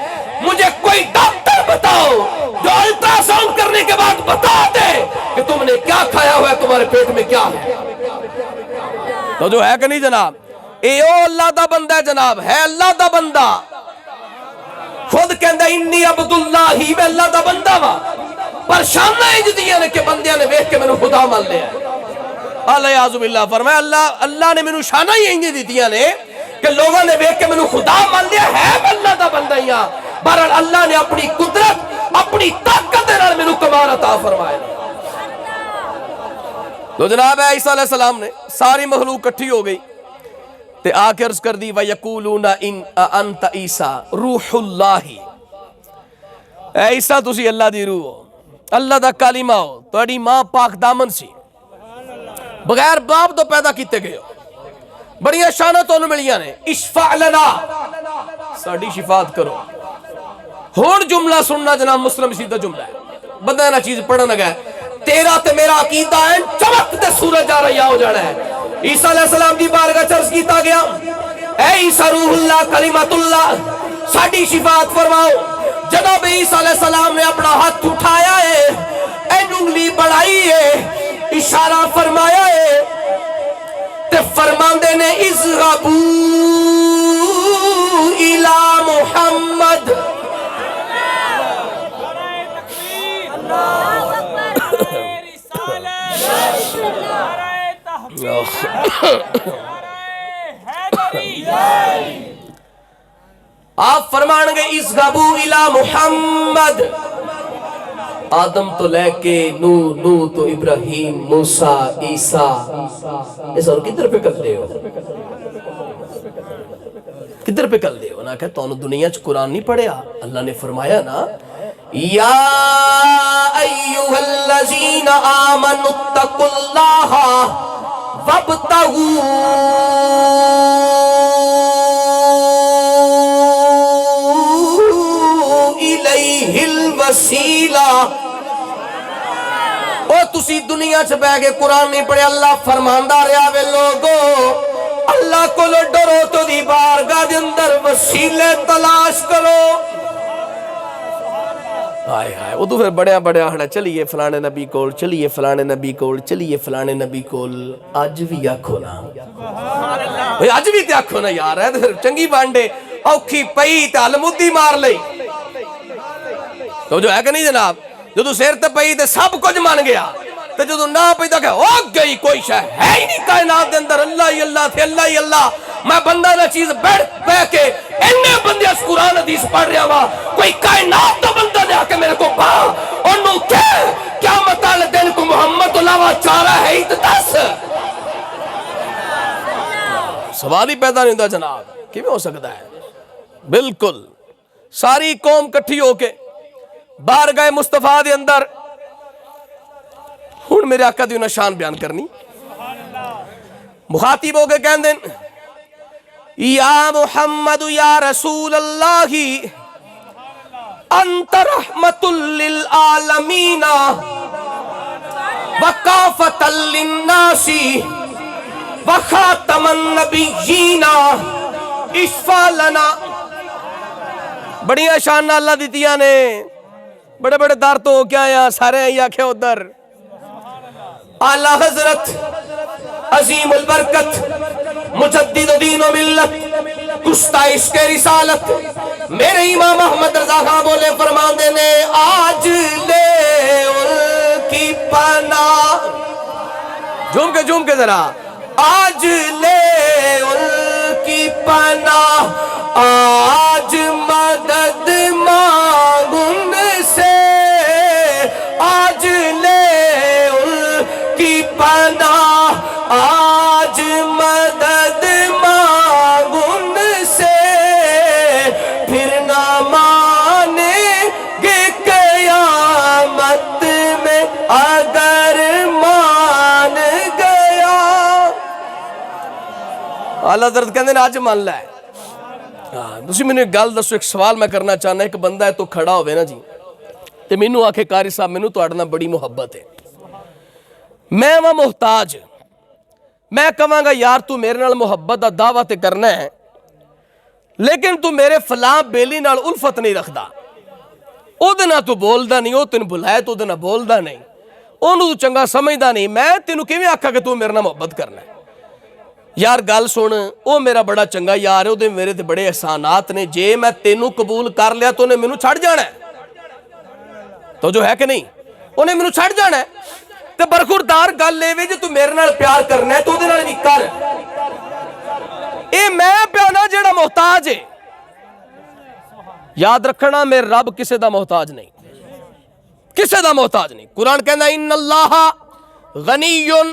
مجھے کوئی ڈاکٹر بتاؤ جو الٹرا ساؤنڈ کرنے کے بعد بتا دے کہ تم نے کیا کھایا ہوا ہے تمہارے پیٹ میں کیا ہے تو جو ہے کہ نہیں جناب اے او اللہ دا بندہ ہے جناب ہے اللہ دا بندہ خود کہندہ انی عبداللہ ہی میں اللہ دا بندہ وا پر شانہ اجدیاں نے کہ بندیاں نے ویکھ کے میں نے خدا مان لیا اللہ عزب اللہ فرمایا اللہ نے میں نے شانہ ہی انجی دیتیاں نے کہ لوگوں نے ویکھ کے میں نے خدا مان لیا ہے میں اللہ دا بندہ ہی ہاں بہرحال اللہ نے اپنی قدرت اپنی طاقت نال میں نے کمال عطا فرمایا تو جناب عیسیٰ علیہ السلام نے ساری مخلوق کٹھی ہو گئی تے آکے عرض کر دی وَيَقُولُونَ إِنْ أَنْتَ عِيسَىٰ رُوحُ اللَّهِ اے عیسیٰ تسی اللہ دی روح ہو اللہ دا کلمہ ہو تہاڈی ماں پاک دامن سی بغیر باپ تو پیدا کیتے گئے ہو بڑیاں شاناں تانوں ملیاں نے اشفع لنا ساڈی شفاعت کرو ہن جملہ سننا جناب مسلم شریف دا جملہ ہے بندہ نہ چیز پڑھن لگا ہے تیرا تے میرا عقیدہ ہے چمکتے سورج آ رہا ہو جانا ہے عیسیٰ علیہ السلام دی بارگاہ چرس کیتا گیا اے عیسیٰ روح اللہ کلمت اللہ ساڈی شفاعت فرماؤ جناب عیسیٰ علیہ السلام نے اپنا ہاتھ اٹھایا ہے انگلی بڑھائی ہے اشارہ فرمایا ہے تے فرماندے نے اذهبوا الی محمد آپ فرمان گے اذهبوا الی محمد آدم تو لے کے نو تو ابراہیم موسیٰ عیسیٰ اس اور کدھر پہ کر دے ہو کدھر پہ کر دے ہو نا کہ تو دنیا چ قرآن نہیں پڑھیا اللہ نے فرمایا نا یا ایوہ الذین آمنوا اتقوا اللہ وابتغوا الیہ الوسیلہ او تسی دنیا چ بہ کے قرآن نہیں پڑھے اللہ فرماندہ رہا وے لوگو اللہ کو لو ڈرو تو دی بارگاہ دے اندر وسیلے تلاش کرو آئے آئے وہ تو پھر بڑے آہڑا چلیے فلانے نبی کول چلیے فلانے نبی کول چلیے فلانے نبی کول آج بھی آکھو نا آج بھی تے آکھو نا یار ہے پھر چنگی بانڈے اوکھی پئی تے علمودی مار لئی تو جو ہے کہ نہیں جناب جو تو سیر تے پئی تے سب کچھ مان گیا تے جو تو نہ پئی تے کہ ہو گئی کوئی شے ہے ہی نہیں کائنات دے اندر اللہ ہی اللہ تھے اللہ ہی اللہ میں بندہ نہ چیز بیٹھ کے انہیں بندے اس قرآن حدیث پڑھ رہا ہوا کوئی کائنات تو بندہ لے آکے میرے کو پا انہوں کیا مطالع دین کو محمد اللہ چارہ ہے ہی تدس سوال ہی پیدا نہیں ہوتا جناب کیوں ہو سکتا ہے بالکل ساری قوم کٹھی ہو کے بارگاہ مصطفیٰ دے اندر ہون میرے آقا دیو نشان بیان کرنی مخاطب ہو کے کہن دیں یا محمد یا رسول اللہ انت رحمت للعالمین وکافت للناس وخاتم النبیین اشفع لنا بڑیاں شان اللہ دیتیاں نے بڑے بڑے دار تو ہو کیا یہاں سارے ہیں یا کیا ادھر اعلیٰ حضرت عظیم البرکت مجدد دین و ملت کشتہ عشق رسالت میرے امام احمد رضا خان بولے فرمان دینے آج لے ان کی پناہ جھوم کے ذرا آج لے ان کی پناہ آج مدد مانگ ان سے آج لے ان کی پناہ آج مدد مانگ ان سے پھر نہ مانیں گے قیامت میں اگر مان گیا اعلیٰ حضرت کہنے آج مان لائے ਤੁਸੀਂ ਮੈਨੂੰ ਇੱਕ ਗੱਲ ਦੱਸੋ, ਇੱਕ ਸਵਾਲ ਮੈਂ ਕਰਨਾ ਚਾਹੁੰਦਾ। ਇੱਕ ਬੰਦਾ ਹੈ ਤੋਂ ਖੜਾ ਹੋਵੇ ਨਾ ਜੀ ਤੇ ਮੈਨੂੰ ਆਖੇ ਕਾਰੀ ਸਾਹਿਬ ਮੈਨੂੰ ਤੁਹਾਡੇ ਨਾਲ ਬੜੀ ਮੁਹੱਬਤ ਹੈ, ਮੈਂ ਵਾਂ ਮੁਹਤਾਜ, ਮੈਂ ਕਹਾਂਗਾ ਯਾਰ ਤੂੰ ਮੇਰੇ ਨਾਲ ਮੁਹੱਬਤ ਦਾ ਦਾਅਵਾ ਤੇ ਕਰਨਾ ਹੈ ਲੇਕਿਨ ਤੂੰ ਮੇਰੇ ਫਲਾਂ ਬੇਲੀ ਨਾਲ ਉਲਫਤ ਨਹੀਂ ਰੱਖਦਾ, ਉਹਦੇ ਨਾਲ ਤੂੰ ਬੋਲਦਾ ਨਹੀਂ, ਉਹ ਤੈਨੂੰ ਬੁਲਾਇਆ ਤੂੰ ਉਹਦੇ ਨਾਲ ਬੋਲਦਾ ਨਹੀਂ, ਉਹਨੂੰ ਤੂੰ ਚੰਗਾ ਸਮਝਦਾ ਨਹੀਂ, ਮੈਂ ਤੈਨੂੰ ਕਿਵੇਂ ਆਖਾਂ ਕਿ ਤੂੰ ਮੇਰੇ ਨਾਲ ਮੁਹੱਬਤ ਕਰਨਾ ਹੈ? ਯਾਰ ਗੱਲ ਸੁਣ, ਉਹ ਮੇਰਾ ਬੜਾ ਚੰਗਾ ਯਾਰ ਹੈ, ਉਹਦੇ ਮੇਰੇ ਤੇ ਬੜੇ ਅਹਿਸਾਨਾਤ ਨੇ, ਜੇ ਮੈਂ ਤੈਨੂੰ ਕਬੂਲ ਕਰ ਲਿਆ ਤਾਂ ਉਹਨੇ ਮੈਨੂੰ ਛੱਡ ਜਾਣਾ ਹੈ, ਤਾਂ ਜੋ ਹੈ ਕਿ ਨਹੀਂ, ਉਹਨੇ ਮੈਨੂੰ ਛੱਡ ਜਾਣਾ ਹੈ। ਤੇ ਬਰਖੁਰਦਾਰ ਗੱਲ ਇਹ ਵੇ ਜੇ ਤੂੰ ਮੇਰੇ ਨਾਲ ਪਿਆਰ ਕਰਨਾ ਹੈ ਤਾਂ ਉਹਦੇ ਨਾਲ ਵੀ ਕਰ। ਇਹ ਮੈਂ ਪਿਆ ਨਾ ਜਿਹੜਾ ਮੁਹਤਾਜ ਹੈ, ਯਾਦ ਰੱਖਣਾ ਮੇਰੇ ਰੱਬ ਕਿਸੇ ਦਾ ਮੁਹਤਾਜ ਨਹੀਂ, ਕਿਸੇ ਦਾ ਮੁਹਤਾਜ ਨਹੀਂ। ਕੁਰਾਨ ਕਹਿੰਦਾ ਇਨ ਅੱਲਾਹ ਗਨੀਯੁਨ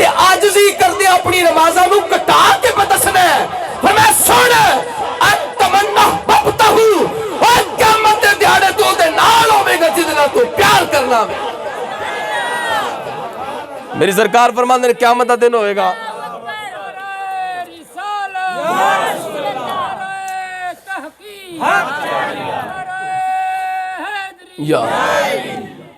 تے آجزی کر دے اپنی نمازاں نو کٹا کے بدسنا ہے. فرمایا سن تمنا بابتا ہوں اور قیامت دے دیہاڑے تو دے نال ہوے گا جدنا تو پیار کرنا. میری سرکار فرماندے نے قیامت دا دن ہوئے گا یا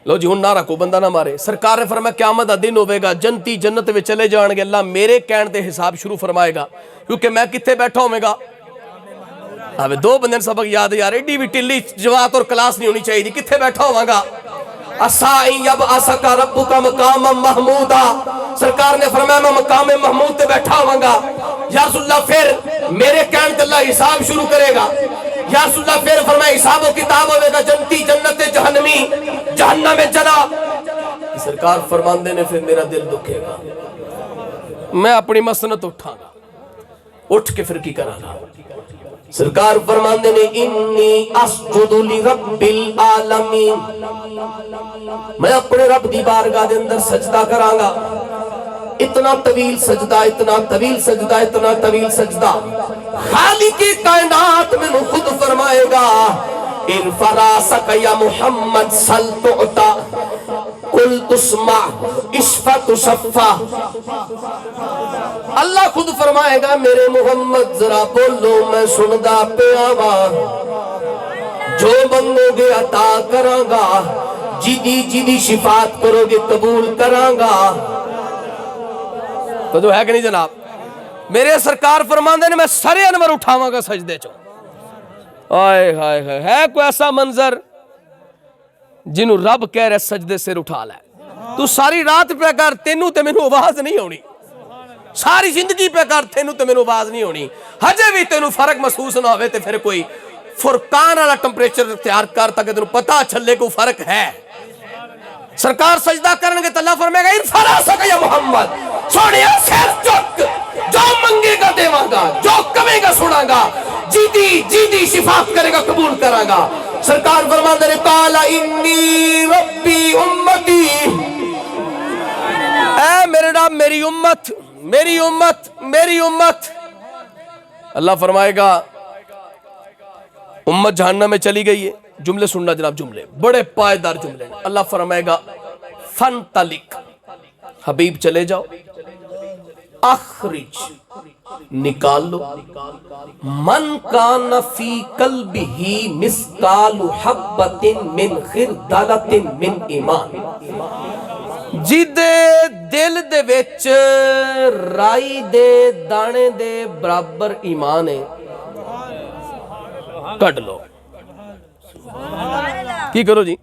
لو جی ہن نعرہ کو بندہ نہ مارے. سرکار نے فرمایا قیامت دا دن ہوئے گا جنتی جنت میں چلے جان گے, اللہ میرے کہن تے حساب شروع فرمائے گا کیونکہ میں کتنے بیٹھا ہوئے گا. اب دو بندے سبق یاد یار ایڈی بھی ٹلی جماعت اور کلاس نہیں ہونی چاہیے. کتنے بیٹھا ہوئے گا اسائیں یب آسکا ربو کا مقام محمودا. سرکار نے فرمایا میں مقام محمود تے بیٹھا ہوئے گا. یا رسول اللہ پھر میرے کہن تے اللہ حساب شروع کرے گا. یا رسول اللہ پھر فرمایا حساب و کتاب ہوئے گا جنتی جنت جہنمی جہنم جنا. سرکار فرماندے نے پھر میرا دل دکھے گا, میں اپنی مسنت اٹھا گا, اٹھ کے پھر کی کرا گا. سرکار فرماندے نے انی اسجد لرب العالمین, میں اپنے رب دی بارگاہ دے اندر سجدہ کراں گا. اتنا طویل سجدہ, اتنا طویل سجدہ, اتنا طویل سجدہ. خالق کائنات میں خود فرمائے گا ارفع راسک یا محمد سل تعطا قل تسمع اشفع تشفع. اللہ خود فرمائے گا میرے محمد ذرا بولو میں سندا پیا وا, جو منگو گے عطا کراں گا, جدی شفاعت کرو گے قبول کراں گا. تو جو ہے کہ نہیں جناب, میرے سرکار فرماندے نے میں سر انور اٹھاواں گا سجدے چوں. آئے ہائے ہائے, ہے کوئی ایسا منظر جنہوں رب کہہ رہے سجدے سے اٹھا لے. تو ساری رات پہ کر تینوں تے مینوں آواز نہیں ہونی, ساری زندگی پہ کر تینوں تے مینوں آواز نہیں ہونی, ہجے بھی تینوں فرق محسوس نہ ہوئے تے پھر کوئی فرقان والا ٹمپریچر اختیار کر تاکہ تینوں پتہ چلے کو فرق ہے. سرکار سجدہ کرنگے تو اللہ فرمائے گا ارفع راسک یا محمد, سوڑیا سیر چک, جو منگے گا دیواں گا, جو کمے گا سنا گا, جیدی شفاعت کرے گا قبول کرا گا. سرکار فرماندے نے قال انی ربی امتی, اے میرے رب میری امت میری امت میری امت. اللہ فرمائے گا امت جہنم میں چلی گئی ہے. جملے سننا جناب, جملے بڑے پائیدار جملے. اللہ فرمائے گا فانطلق, حبیب چلے جاؤ, اخرج نکال لو, من کان فی قلبہ مثقال حبۃ من خردلۃ من ایمان, جیدے دل دے وچ رائی دے دانے دے برابر ایمان ہے, کٹ لو. کی کرو جی؟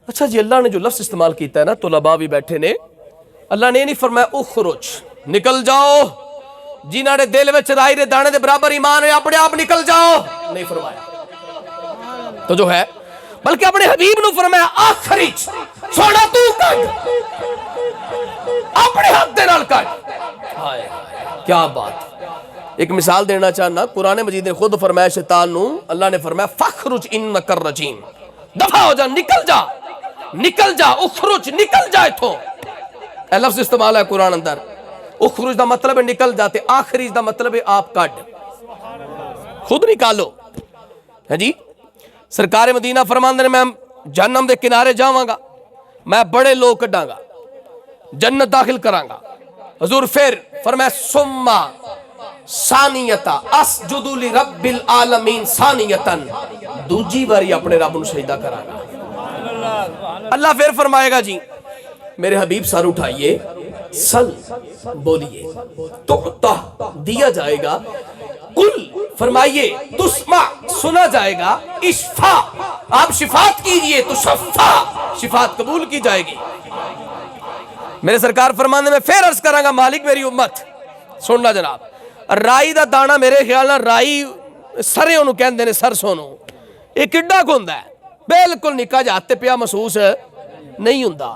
اچھا جی, اللہ نے جو لفظ استعمال کیتا ہے نا, طلباء بھی بیٹھے نے, اللہ نے نہیں فرمایا اخرج نکل جاؤ, جنہاں نے دل وچ رائی دے دانے دے برابر ایمان ہے اپنے آپ نکل جاؤ, نہیں فرمایا. تو جو ہے بلکہ اپنے حبیب نو فرمایا آخرج, سونا تو کٹ, اپنے حق دے نال کٹ. کیا بات. ایک مثال دینا چاہنا, قرآن مجید نے خود فرمایا شیطان نو, اللہ نے فرمایا فخرج انک الرجیم, دفع ہو جا, نکل جا, نکل جا, اخرج نکل جا اتھوں. اے لفظ استعمال ہے قرآن اندر. اخرج دا مطلب ہے نکل جاتے, آخرج دا مطلب ہے آپ کٹ, خود نکالو. ہے جی, سرکار مدینہ فرماندے نے میں جہنم دے کنارے جاواں گا, میں بڑے لوگ کڈاں گا, جنت داخل کراں گا. حضور پھر فرمایا سما ثانیتا اسجد لرب العالمین ثانیتا, دوجی باری اپنے رب نو سجدہ کراں گا. اللہ پھر فرمائے گا جی میرے حبیب سر اٹھائیے, سل بولیے, تعطا دیا جائے گا, قل فرمائیے, تسمع سنا جائے گا, اشفا آپ شفاعت کیجئے, تشفع شفاعت قبول کی جائے گی. میرے سرکار فرمانے میں پھر عرض کراں گا مالک میری امت سننا جناب, رائی دا دانا میرے خیال نہ رائی سرے انہوں کہندے نے سرسوں نو, یہ کڈا کھوندا ہے, بالکل نکا جاتے پیا محسوس نہیں ہوندا.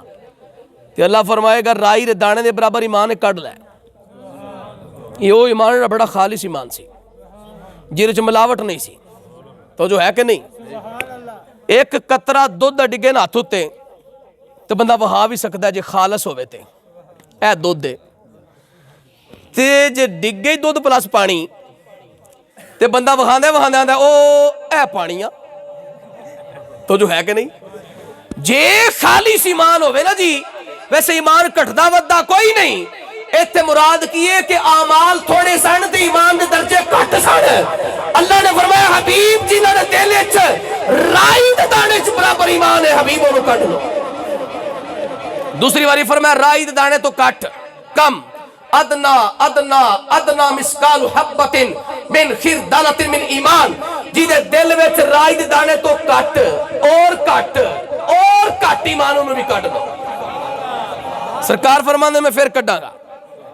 کہ اللہ فرمائے گا رائی دے دانے دے برابر ایمان کڈ لے. یہ وہ ایمان بڑا خالص ایمان سی, جیرے چ ملاوٹ نہیں سی. تو جو ہے کہ نہیں, ایک قطرہ دودھ ڈگے نہ ہاتھ تے تو بندہ وہا بھی سکتا ہے جی خالص ہوئے تے. اے دودھ ہے تے جے ڈگ گئی دودھ پلس پانی تے بندہ وکھاندے آندا او اے پانی آ تو جو ہے کہ نہیں جے خالص ایمان ہوئے نا جی ویسے ایمان کٹدا وددا کوئی نہیں ایتھے مراد کیے کہ اعمال تھوڑے سن تے ایمان دے درجے کٹ سن اللہ نے فرمایا حبیب جنہاں دے دل وچ رائی دے دانے چ برابر ایمان ہے حبیب انہوں کٹ لو دوسری باری فرمایا رائی دے دانے تو کٹ کم ادنا ادنا ادنا مسکال حبت من خردلۃ من ایمان جی دے دل وچ رائی دے دانے تو کٹ ایمان انہوں بھی کٹ دو سرکار فرماندے میں پھر کٹاں گا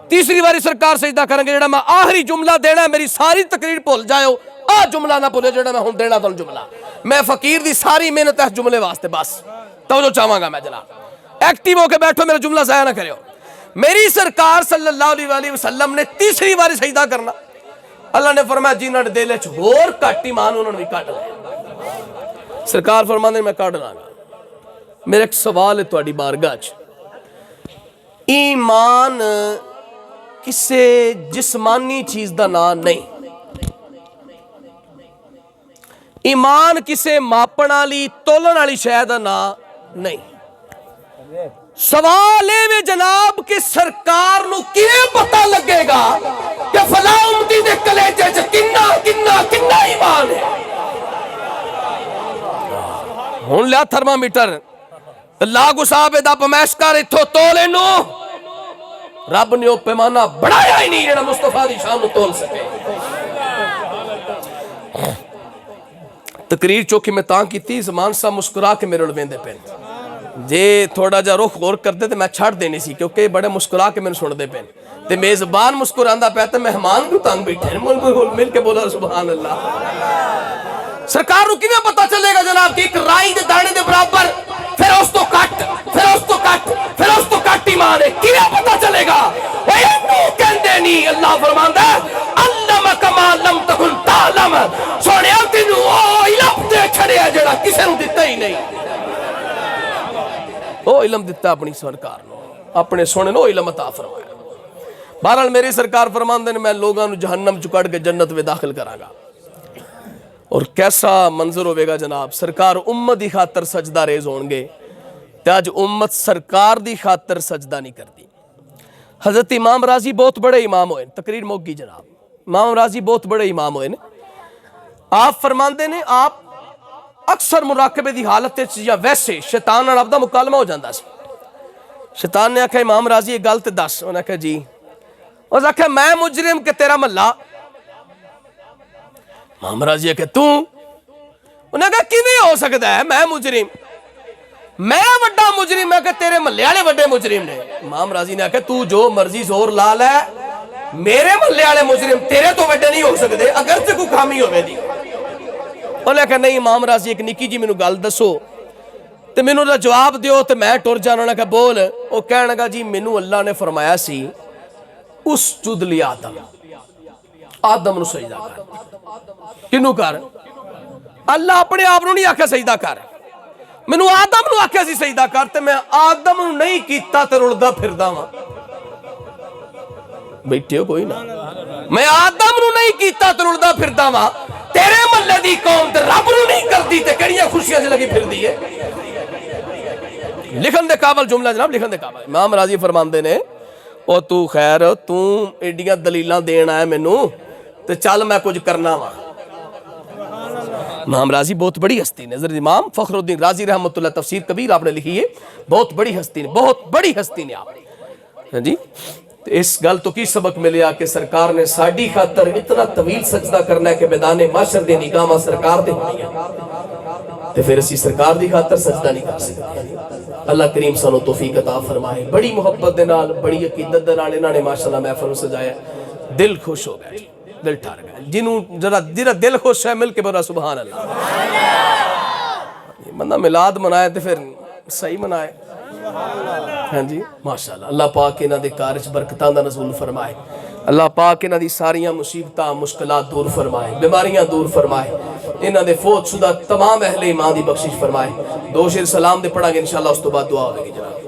تیسری باری سرکار سجدہ کریں گے جڑا میں آخری جملہ دینا ہے میری ساری تقریر بھول جائے آ جملہ نہ بھولے جڑا میں ہوں دینا تو جملہ میں فقیر دی ساری محنت ہے جملے واسطے بس توجہ چاہواں گا میں جناب ایکٹیو ہو کے بیٹھو میرا جملہ ضائع نہ کرو میری سرکار صلی اللہ علیہ وسلم نے تیسری باری سجدہ کرنا اللہ نے فرمایا جنہاں دے دل وچ ہور کٹ ایمان انہوں نے بھی کٹ لیا سرکار فرماندے میں کٹ لاں گا میرا ایک سوال ہے تہاڈی بارگاہ وچ ایمان کسے جسمانی چیز دا نام نہیں ایمان کسے ماپن والی تولن والی شے دا نام نہیں سوال ہے جناب کہ سرکار نو کیویں پتہ لگے گا کہ فلاں امتی دے کلیجے چ کنا ایمان ہے ہن لیا تھرمامیٹر لاگو صاحب دا پمیش کر اتھو تول اینو رب نے وہ پیمانہ بڑھایا ہی نہیں جڑا مصطفیٰ دی شان نو تول سکے تقریر چوکی میں تاں کی تھی زمان صاحب مسکرا کے میرے لویندے پین جے تھوڑا جا رخ غور کرتے تو میں چھڑ دینی سی کیونکہ بڑے مسکرا کے میں نے سن دے پین تے میزبان مسکراندہ پہتا مہمان کو تانگ بیٹھے مل کے بولا سبحان اللہ سرکار رو کیویں پتہ چلے گا جناب کہ ایک رائی دے دانے دے برابر پھر اس تو کٹ پھر اس تو کٹ پھر اس تو کٹ ایمان ہے کیویں پتہ چلے گا اے نو کہندے نہیں اللہ فرماندا ہے علمک ما لم تکن تعلم سونیا تینوں او علم دے چھڑیا جڑا کسے نوں دتا ہی نہیں او علم دتا اپنی سرکار نو اپنے سونے نو علم عطا فرمایا بہرحال میری سرکار فرماندے نے میں لوگاں نو جہنم چ کڈ کے جنت میں داخل کراں گا اور کیسا منظر ہوئے گا جناب سرکار امت دی خاطر سجدہ ریز ہون گے تے اج امت سرکار دی خاطر سجدہ نہیں کرتی حضرت امام راضی بہت بڑے امام ہوئے تقریر موگی جناب امام راضی بہت بڑے امام ہوئے آپ فرماندے نے آپ اکثر مراقبے دی حالت یا ویسے شیطان اور عبدہ مکالمہ ہو جاندہ سی شیطان نے آکھا امام راضی ایک گل تے دس انہوں نے کہا جی اور آکھا میں مجرم کہ تیرا ملہ امام راضی ہے کہ تو انہوں نے کہا کیویں ہو سکتا ہے میں مجرم میں وڈا مجرم ہے کہ تیرے محلے والے وڈے مجرم نے امام راضی نے کہا تو جو مرضی زور لا لے میرے محلے والے مجرم تیرے تو وڈے نہیں ہو سکتے اگر سے کوئی خامی ہوئے دی انہوں نے کہا نہیں امام راضی ایک نکی جی میں گل دسو تے میں نے جواب دیو تے میں ٹر جانا انہوں نے کہا بول وہ کہنے لگا جی میں اللہ نے فرمایا سی اس جد لی آدم نو سجدہ کر کنو کر اللہ اپنے آپ نو نہیں آکھا سجدہ کر میں نو آدم نو آکھا سی سجدہ کر تے میں آدم نو نہیں کیتا تے رڑدا پھردا ہاں بیٹھے ہو کوئی نہ میں آدم نو نہیں کیتا تے رڑدا پھردا ہاں تیرے محلے دی قوم تے رب نو نہیں کردی تے کڑیاں خوشیاں سے لگی پھردی ہے لکھن دے قابل جملہ جناب لکھن دے قابل امام راضی فرماندے نے او تو خیر تو ایڈیاں دلیلاں دینا ہے مینوں تے چل میں کچھ کرنا وا امام راضی بہت بڑی ہستی نے حضرت امام فخر الدین راضی رحمۃ اللہ تفسیر کبیر آپ نے لکھی ہے بہت بڑی ہستی نے بہت بڑی ہستی نے آپ ہاں جی اس گل تو کی سبق ملیا کہ سرکار نے ساڈی خاطر اتنا طویل سجدہ کرنا ہے کہ میدان محشر دی نگاہاں سرکار تے ہونی ہے تے پھر اسی سرکار دی خاطر سجدہ نہیں کر سکتے اللہ کریم سانو توفیق عطا فرمائے بڑی محبت دے نال بڑی عقیدت دے نال انہاں نے ماشاءاللہ محفل سجایا دل خوش ہو گیا دل ٹھار گیا جنوں ذرا دل خوش ہے مل کے بولا سبحان اللہ بندہ میلاد منائے تے پھر صحیح منائے ہاں جی ماشاءاللہ اللہ پاک انہاں دے کار وچ برکتاں دا نزول فرمائے اللہ پاک انہاں دی ساریاں مصیبتاں مشکلات دور فرمائے بیماریاں دور فرمائے انہاں دے فوت شدہ تمام اہل ایمان دی بخشش فرمائے دو شیر سلام دے پڑھا گے انشاءاللہ اس تو بعد دعا ہوگی جناب